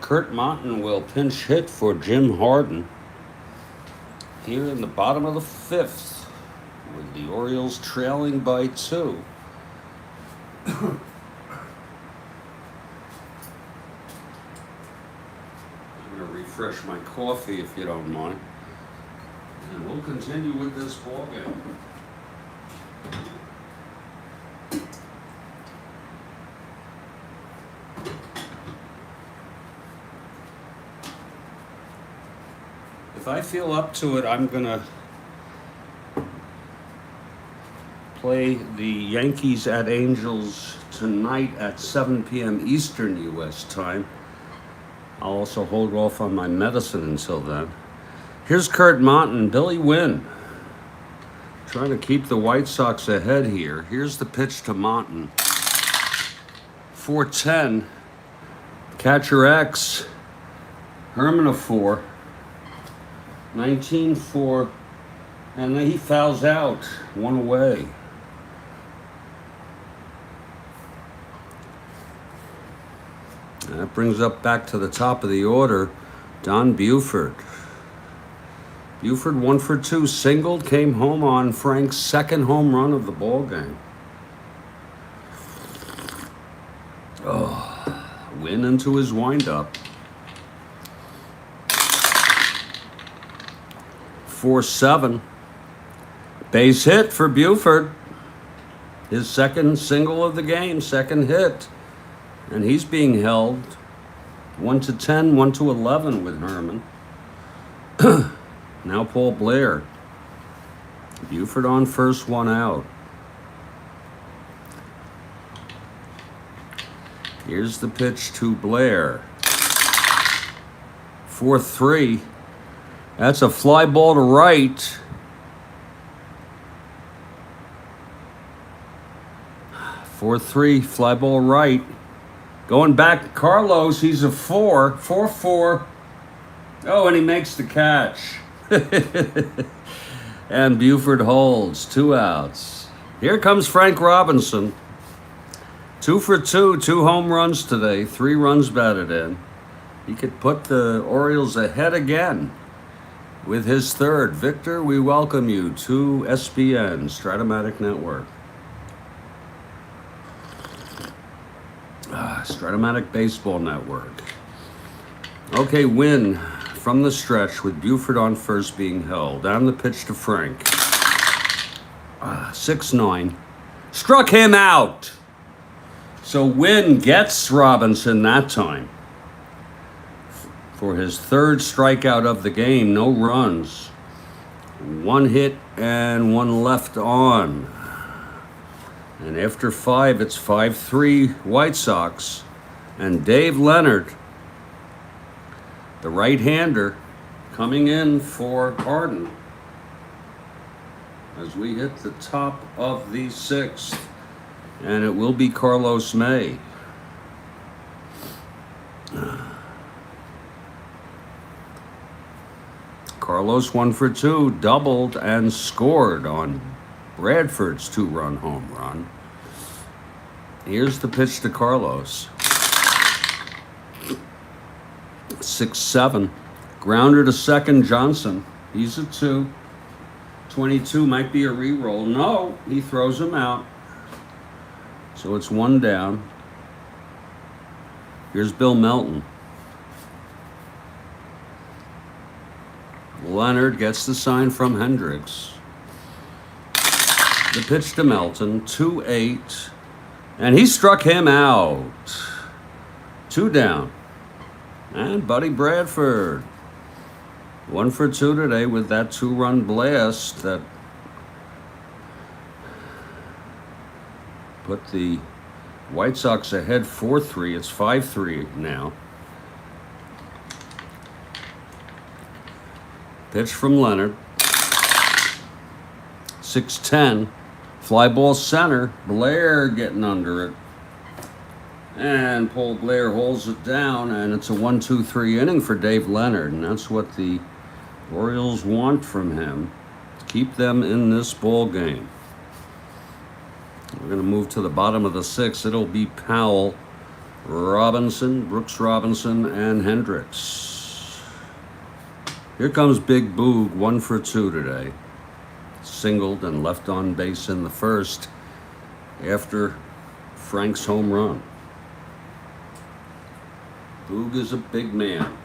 Kurt Monton will pinch hit for Jim Hardin here in the bottom of the fifth, with the Orioles trailing by 2. I'm going to refresh my coffee if you don't mind. And we'll continue with this ball game. If I feel up to it, I'm going to play the Yankees at Angels tonight at 7 p.m. Eastern U.S. time. I'll also hold off on my medicine until then. Here's Kurt Monton, Billy Wynne, trying to keep the White Sox ahead here. Here's the pitch to Monton. 4-10. Catcher X. Herman a 4. 19-4. And then he fouls out. 1 away. And that brings up back to the top of the order, Don Buford. Buford 1 for 2, singled, came home on Frank's second home run of the ball game. Oh, Wynne into his windup. 4-7. Base hit for Buford. His second single of the game, second hit. And he's being held 1-10, 1-11 with Herman. Now Paul Blair. Buford on first, 1 out. Here's the pitch to Blair. 4-3. That's a fly ball to right. 4-3, fly ball right. Going back, Carlos, he's a 4. 4-4. Oh, and he makes the catch. And Buford holds, 2 outs. Here comes Frank Robinson. 2 for 2, 2 home runs today, 3 runs batted in. He could put the Orioles ahead again with his third. Victor, we welcome you to SBN, Strat-O-Matic Network. Strat-O-Matic Baseball Network. Okay, Wynne from the stretch with Buford on first being held. Down the pitch to Frank. 6-9. Struck him out. So Wynne gets Robinson that time for his third strikeout of the game. No runs. 1 hit and 1 left on. And after 5, it's 5-3 White Sox. And Dave Leonard, the right-hander, coming in for Hardin as we hit the top of the 6th. And it will be Carlos May. Carlos 1 for 2, doubled and scored on Bradford's 2-run home run. Here's the pitch to Carlos. 6-7. Grounder to second, Johnson. He's a 2. 22 might be a re-roll. No, he throws him out. So it's 1 down. Here's Bill Melton. Leonard gets the sign from Hendricks. The pitch to Melton, 2-8. And he struck him out. 2 down. And Buddy Bradford. 1 for 2 today with that 2-run blast that put the White Sox ahead 4-3. It's 5-3 now. Pitch from Leonard. 6-10. Fly ball center. Blair getting under it. And Paul Blair holds it down, and it's a 1-2-3 inning for Dave Leonard, and that's what the Orioles want from him, to keep them in this ball game. We're going to move to the bottom of the 6th. It'll be Powell, Robinson, Brooks Robinson, and Hendricks. Here comes Big Boog, 1 for 2 today. Singled and left on base in the first after Frank's home run. Boog is a big man.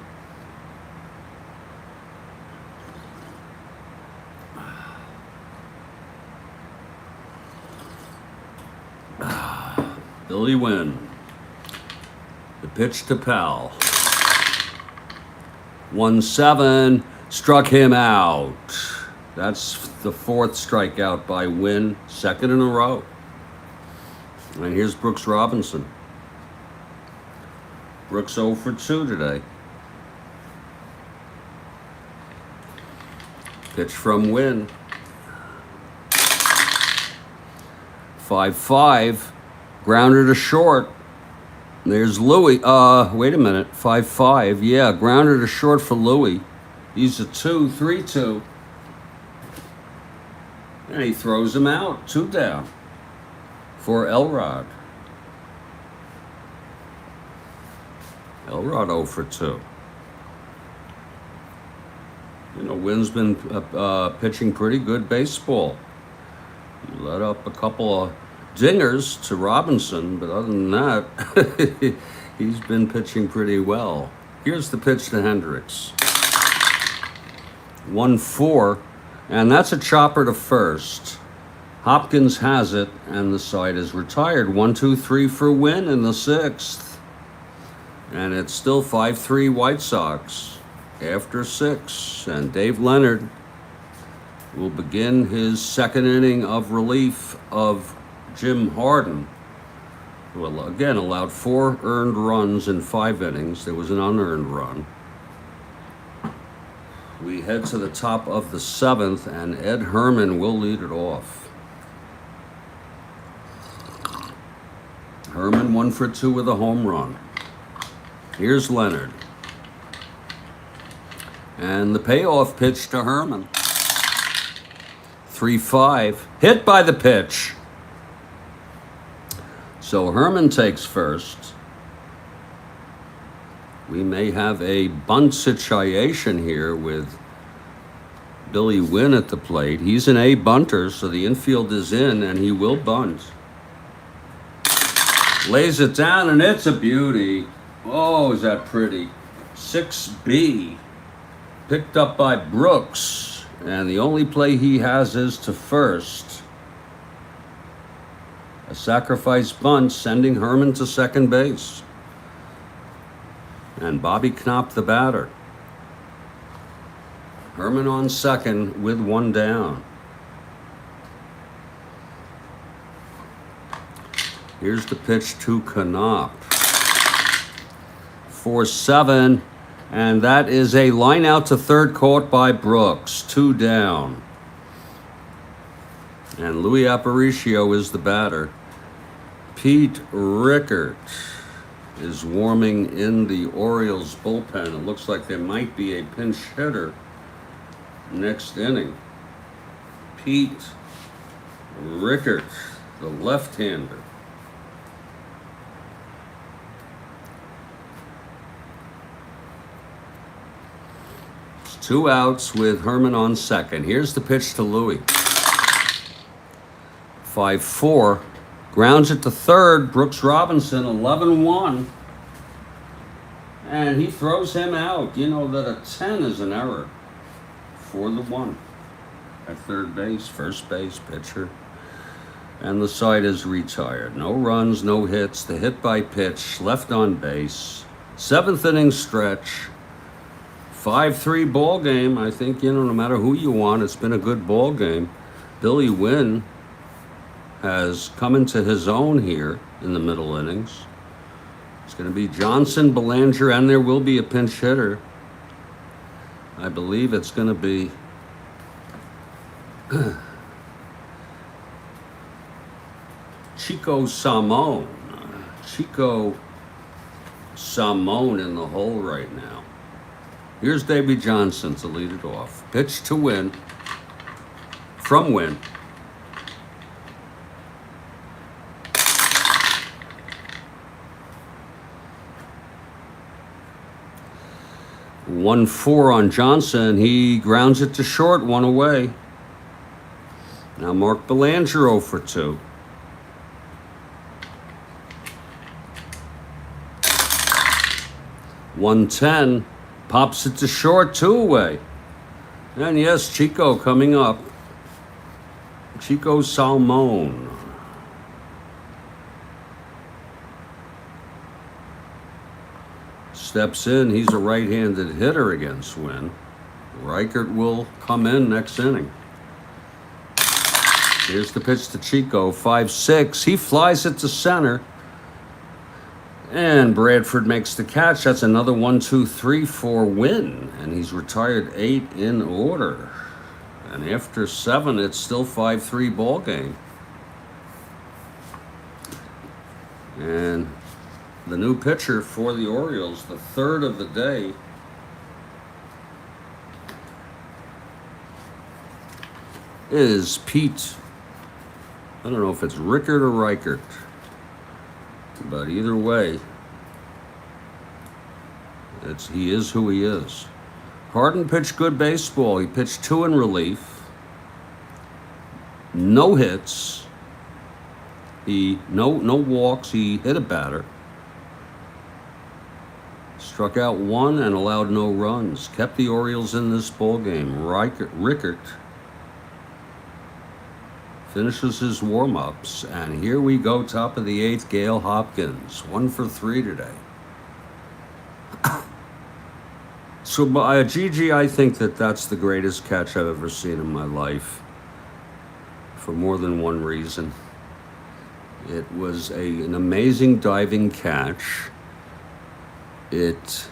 Billy Wynne. The pitch to Powell. 1-7, struck him out. That's the 4th strikeout by Wynne, 2nd in a row. And here's Brooks Robinson. Brooks 0 for 2 today. Pitch from Wynne. 5-5. Grounder to short. There's Louie. Wait a minute. 5-5. Yeah, grounder to short for Louie. He's a 2-3-2. And he throws him out. 2 down for Elrod. Elrod 0 for 2. You know, Wynne's been pitching pretty good baseball. He let up a couple of dingers to Robinson, but other than that, he's been pitching pretty well. Here's the pitch to Hendricks. 1-4, and that's a chopper to first. Hopkins has it, and the side is retired. 1-2-3 for Wynne in the 6th. And it's still 5-3 White Sox after 6. And Dave Leonard will begin his 2nd inning of relief of Jim Hardin, who again allowed 4 earned runs in 5 innings. There was an unearned run. We head to the top of the 7th, and Ed Herman will lead it off. Herman 1 for 2 with a home run. Here's Leonard. And the payoff pitch to Herman. 3-5. Hit by the pitch. So Herman takes first. We may have a bunt situation here with Billy Wynne at the plate. He's an A bunter, so the infield is in, and he will bunt. Lays it down, and it's a beauty. Oh, is that pretty. 6B. Picked up by Brooks, and the only play he has is to first. A sacrifice bunt, sending Herman to second base. And Bobby Knopp the batter. Herman on second with 1 down. Here's the pitch to Knopp. 4-7, and that is a line out to third caught by Brooks. 2 down. And Louis Aparicio is the batter. Pete Rickert is warming in the Orioles bullpen. It looks like there might be a pinch hitter next inning. Pete Rickert, the left-hander. It's 2 outs with Herman on second. Here's the pitch to Louis. 5-4. Grounds it to third. Brooks Robinson, 11-1. And he throws him out. You know that a 10 is an error for the 1. At third base, first base, pitcher. And the side is retired. No runs, no hits. The hit by pitch, left on base. 7th inning stretch. 5-3 ball game. I think, you know, no matter who you want, it's been a good ball game. Billy Wynne has come into his own here in the middle innings. It's going to be Johnson, Belanger, and there will be a pinch hitter. I believe it's going to be Chico Salmon. Chico Salmon in the hole right now. Here's Davey Johnson to lead it off. Pitch to Wynne. From Wynne. 1-4 on Johnson. He grounds it to short, 1 away. Now Mark Belanger 0 for 2. .110, pops it to short, 2 away. And yes, Chico coming up. Chico Salmon. Steps in. He's a right-handed hitter against Wynne. Reichert will come in next inning. Here's the pitch to Chico, 5-6. He flies it to center. And Bradford makes the catch. That's another 1-2-3 for Wynne. And he's retired 8 in order. And after 7, it's still 5-3 ball game. And the new pitcher for the Orioles, the third of the day, is Pete. I don't know if it's Rickard or Reichert. But either way, he is who he is. Hardin pitched good baseball. He pitched 2 in relief. No hits. No walks. He hit a batter. Struck out 1 and allowed no runs. Kept the Orioles in this ball game. Rickert finishes his warm-ups, and here we go, top of the 8th, Gale Hopkins, 1 for 3 today. So, Gigi, I think that's the greatest catch I've ever seen in my life, for more than one reason. It was an amazing diving catch. It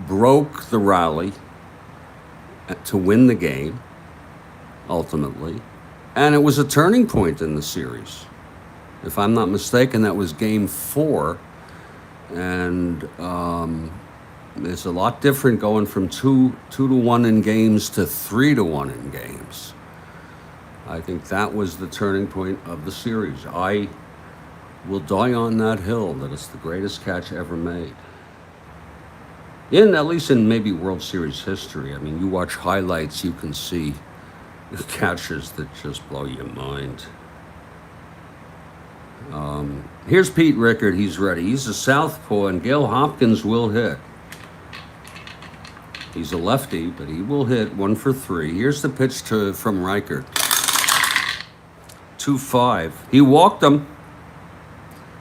broke the rally to win the game, ultimately. And it was a turning point in the series. If I'm not mistaken, that was game 4. And it's a lot different going from 2-1 in games to 3-1 in games. I think that was the turning point of the series. I will die on that hill that it's the greatest catch ever made. At least in maybe World Series history. I mean, you watch highlights, you can see catches that just blow your mind. Here's Pete Rickard. He's ready. He's a southpaw, and Gale Hopkins will hit. He's a lefty, but he will hit. 1 for 3. Here's the pitch from Reichert. 2-5. He walked him.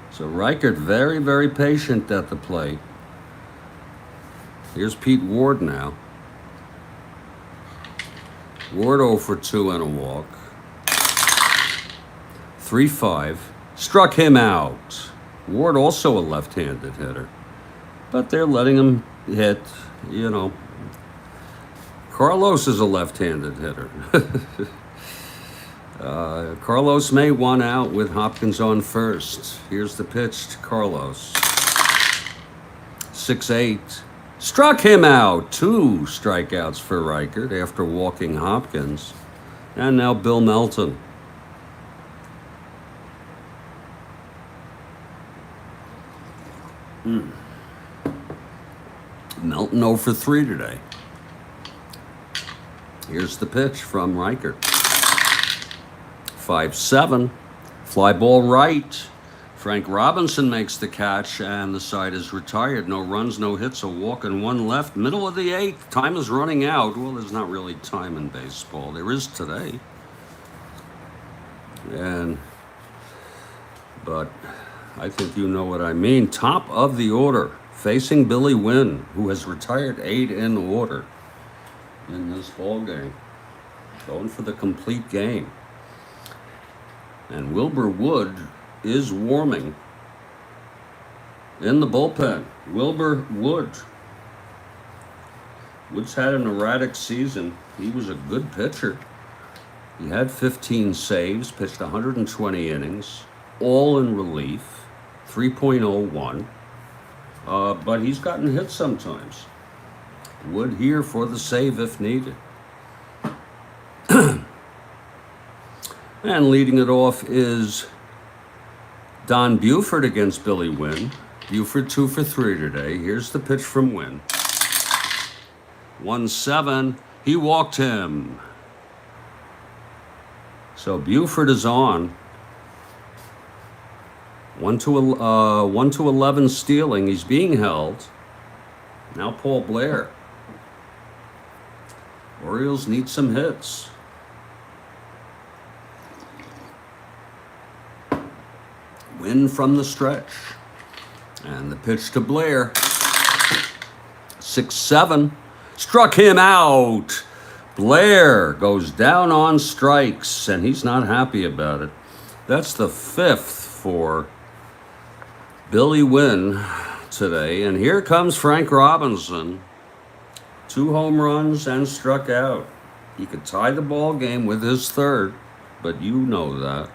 So Reichert very, very patient at the plate. Here's Pete Ward now. Ward 0 for 2 and a walk. 3-5. Struck him out. Ward also a left-handed hitter. But they're letting him hit, Carlos is a left-handed hitter. Carlos may 1 out with Hopkins on first. Here's the pitch to Carlos. 6-8. Struck him out. 2 strikeouts for Reichert after walking Hopkins. And now Bill Melton. Melton 0 for 3 today. Here's the pitch from Reichert. 5-7. Fly ball right. Frank Robinson makes the catch, and the side is retired. No runs, no hits, a walk, and 1 left. Middle of the 8th. Time is running out. Well, there's not really time in baseball. There is today. But I think you know what I mean. Top of the order, facing Billy Wynne, who has retired 8 in order in this ball game. Going for the complete game. And Wilbur Wood is warming in the bullpen. Wilbur Wood. Wood's had an erratic season. He was a good pitcher. He had 15 saves, pitched 120 innings, all in relief, 3.01. But he's gotten hit sometimes. Wood here for the save if needed. And leading it off is Don Buford against Billy Wynne. Buford 2 for 3 today. Here's the pitch from Wynne. 1-7. He walked him. So Buford is on. 1-11 stealing. He's being held. Now Paul Blair. Orioles need some hits. Wynne from the stretch. And the pitch to Blair. 6-7. Struck him out. Blair goes down on strikes, and he's not happy about it. That's the 5th for Billy Wynne today. And here comes Frank Robinson. 2 home runs and struck out. He could tie the ball game with his 3rd, but you know that.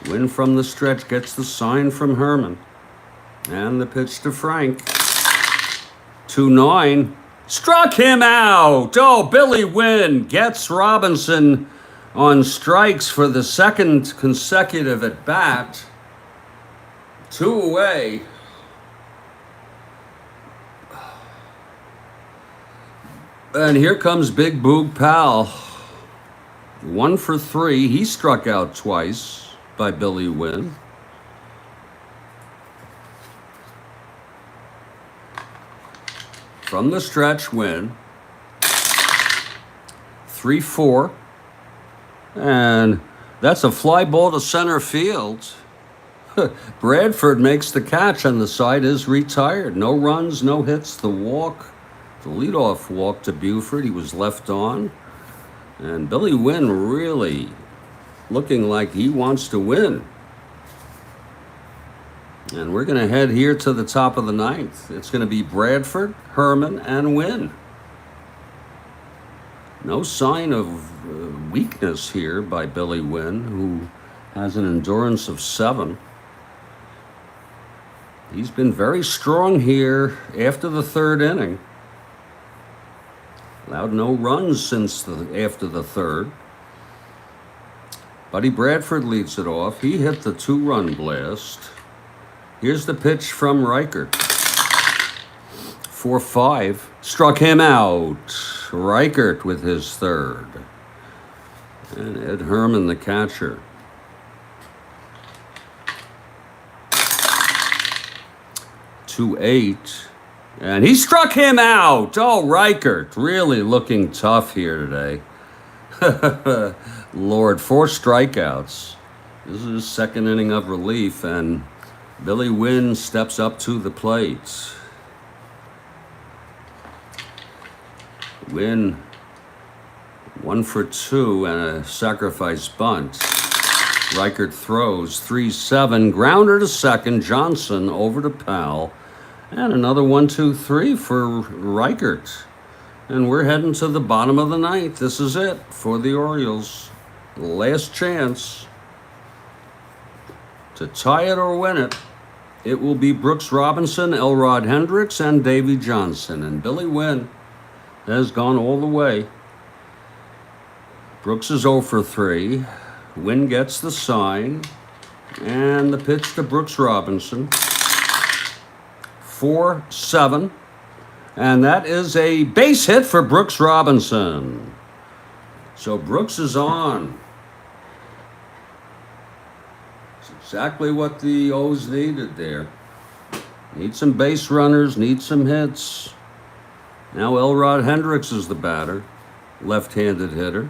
Wynne from the stretch gets the sign from Herman. And the pitch to Frank. 2-9. Struck him out. Oh, Billy Wynne gets Robinson on strikes for the 2nd consecutive at bat. 2 away. And here comes Big Boog Powell. 1 for 3. He struck out twice by Billy Wynne. From the stretch, Wynne. 3-4. And that's a fly ball to center field. Bradford makes the catch, and the side is retired. No runs, no hits. The walk, the leadoff walk to Buford. He was left on. And Billy Wynne really looking like he wants to win. And we're going to head here to the top of the 9th. It's going to be Bradford, Herman, and Wynne. No sign of weakness here by Billy Wynne, who has an endurance of 7. He's been very strong here after the 3rd inning. Allowed no runs since after the 3rd. Buddy Bradford leads it off. He hit the 2-run blast. Here's the pitch from Reichert. 4-5. Struck him out. Reichert with his 3rd. And Ed Herman, the catcher. 2-8. And he struck him out. Oh, Reichert really looking tough here today. Lord, 4 strikeouts. This is his 2nd inning of relief, and Billy Wynne steps up to the plate. Wynne 1 for 2 and a sacrifice bunt. Reichert throws 3-7, grounder to second. Johnson over to Powell, and another 1-2-3 for Reichert. And we're heading to the bottom of the 9th. This is it for the Orioles. Last chance to tie it or win it. It will be Brooks Robinson, Elrod Hendricks, and Davy Johnson. And Billy Wynne has gone all the way. Brooks is 0 for 3. Wynne gets the sign. And the pitch to Brooks Robinson. 4-7. And that is a base hit for Brooks Robinson. So Brooks is on. It's exactly what the O's needed there. Need some base runners, need some hits. Now Elrod Hendricks is the batter, left-handed hitter.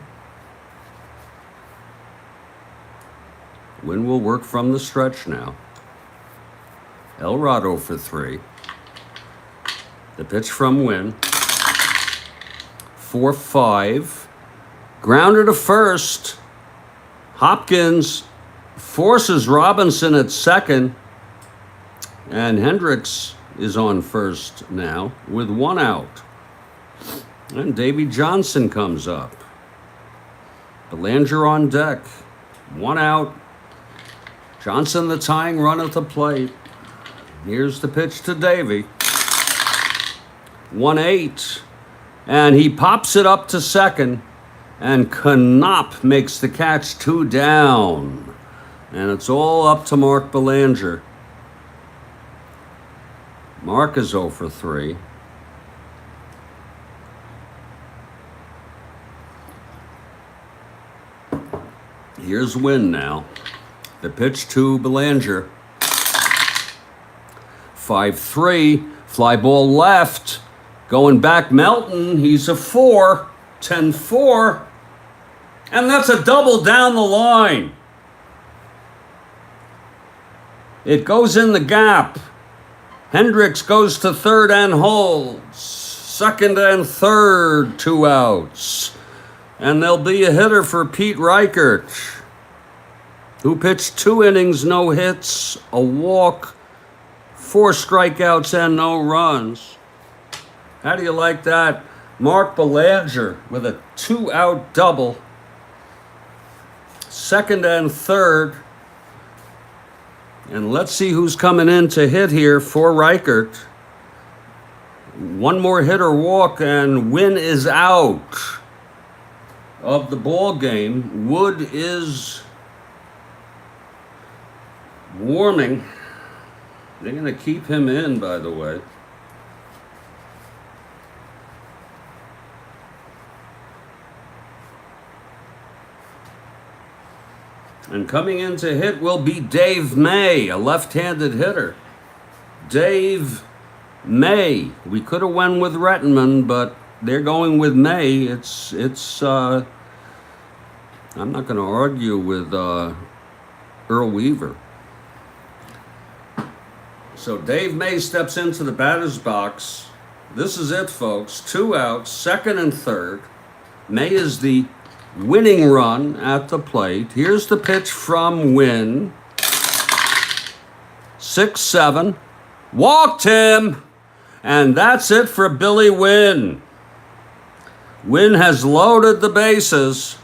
Wynne will work from the stretch now. Elrod 0 for 3. The pitch from Wynne. 4-5. Grounder to first. Hopkins forces Robinson at second. And Hendricks is on first now with 1 out. And Davy Johnson comes up. Belanger on deck. 1 out. Johnson the tying run at the plate. Here's the pitch to Davy. 1-8. And he pops it up to second. And Knopp makes the catch, 2 down. And it's all up to Mark Belanger. Mark is 0 for 3. Here's Wynne now. The pitch to Belanger. 5-3. Fly ball left. Going back Melton. He's a 4. 10-4. And that's a double down the line. It goes in the gap. Hendricks goes to third and holds. Second and third, 2 outs. And there'll be a hitter for Pete Reichert, who pitched 2 innings, no hits, a walk, 4 strikeouts, and no runs. How do you like that? Mark Belanger with a 2-out double. Second and third. And let's see who's coming in to hit here for Reichert. 1 more hit or walk, and Wynne is out of the ball game. Wood is warming. They're going to keep him in, by the way. And coming in to hit will be Dave May, a left-handed hitter. Dave May. We could have went with Rettenman, but they're going with May. I'm not going to argue with Earl Weaver. So Dave May steps into the batter's box. This is it, folks. 2 outs, second and third. May is the winning run at the plate. Here's the pitch from Wynne. 6-7. Walked him. And that's it for Billy Wynne. Wynne has loaded the bases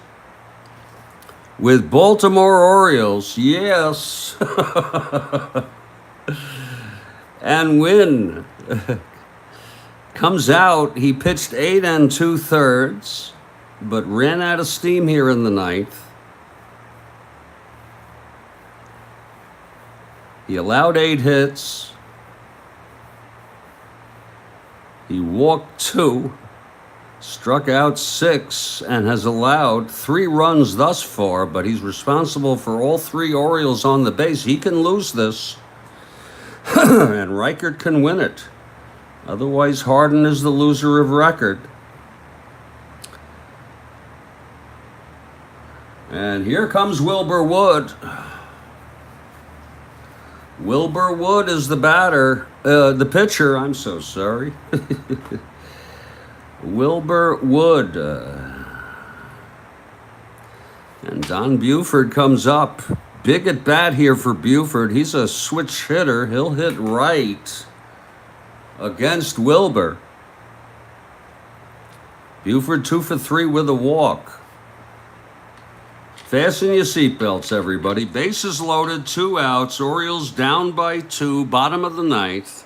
with Baltimore Orioles. Yes. And Wynne comes out. He pitched 8 2/3, but ran out of steam here in the 9th. He allowed 8 hits. He walked 2, struck out 6, and has allowed 3 runs thus far, but he's responsible for all 3 Orioles on the base. He can lose this, and Reichert can win it. Otherwise, Hardin is the loser of record. And here comes Wilbur Wood. Wilbur Wood is the batter, the pitcher, I'm so sorry. Wilbur Wood. And Don Buford comes up. Big at bat here for Buford. He's a switch hitter. He'll hit right against Wilbur. Buford 2 for 3 with a walk. Fasten your seatbelts, everybody. Bases loaded, 2 outs. Orioles down by 2, bottom of the 9th.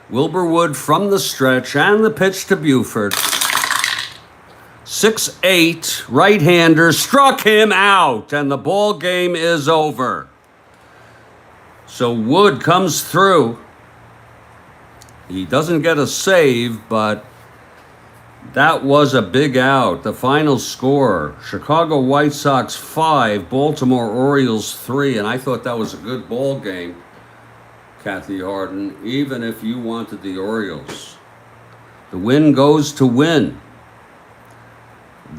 Wilbur Wood from the stretch, and the pitch to Buford. 6-8, right-hander, struck him out, and the ball game is over. So Wood comes through. He doesn't get a save, but that was a big out. The final score, Chicago White Sox 5, Baltimore Orioles 3, and I thought that was a good ball game, Kathy Hardin, even if you wanted the Orioles. The win goes to Wynne.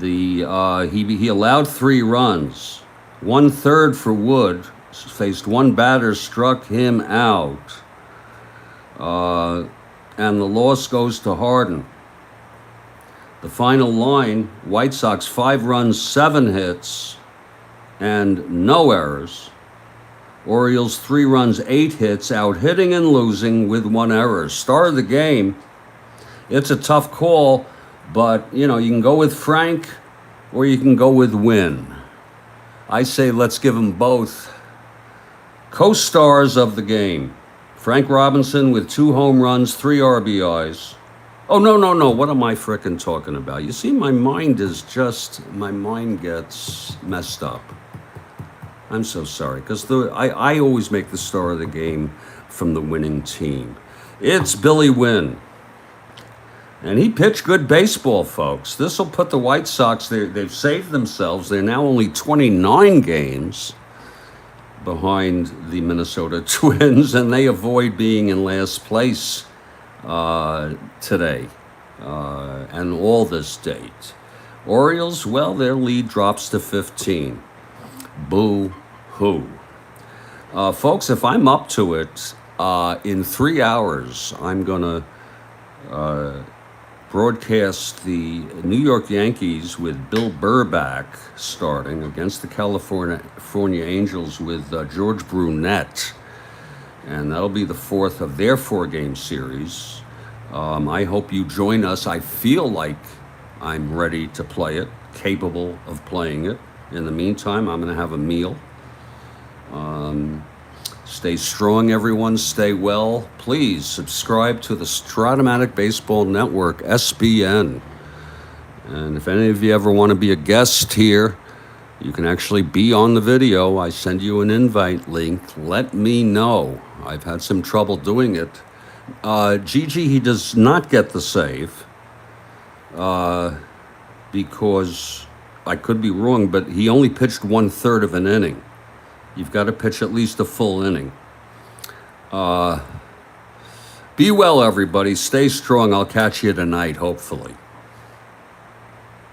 He allowed 3 runs, 1/3 for Wood, faced 1 batter, struck him out, and the loss goes to Hardin. The final line, White Sox 5 runs, 7 hits, and no errors. Orioles 3 runs, 8 hits, out hitting and losing with 1 error. Star of the game. It's a tough call, but you can go with Frank or you can go with Wynne. I say let's give them both co-stars of the game. Frank Robinson with 2 home runs, 3 RBIs. Oh, no. What am I frickin' talking about? You see, my mind gets messed up. I'm so sorry, because I always make the star of the game from the winning team. It's Billy Wynne. And he pitched good baseball, folks. This will put the White Sox, they've saved themselves. They're now only 29 games behind the Minnesota Twins, and they avoid being in last place today and all this date. Orioles, well, their lead drops to 15. Boo-hoo. Folks, if I'm up to it, in 3 hours, I'm going to broadcast the New York Yankees with Bill Burback starting against the California Angels with George Brunette. And that'll be the fourth of their 4-game series. I hope you join us. I feel like I'm ready to play it, capable of playing it. In the meantime, I'm going to have a meal. Stay strong, everyone. Stay well. Please subscribe to the Strat-O-Matic Baseball Network, SBN. And if any of you ever want to be a guest here, you can actually be on the video. I send you an invite link. Let me know. I've had some trouble doing it. Gigi, he does not get the save because I could be wrong, but he only pitched 1/3 of an inning. You've got to pitch at least a full inning. Be well, everybody. Stay strong. I'll catch you tonight, hopefully.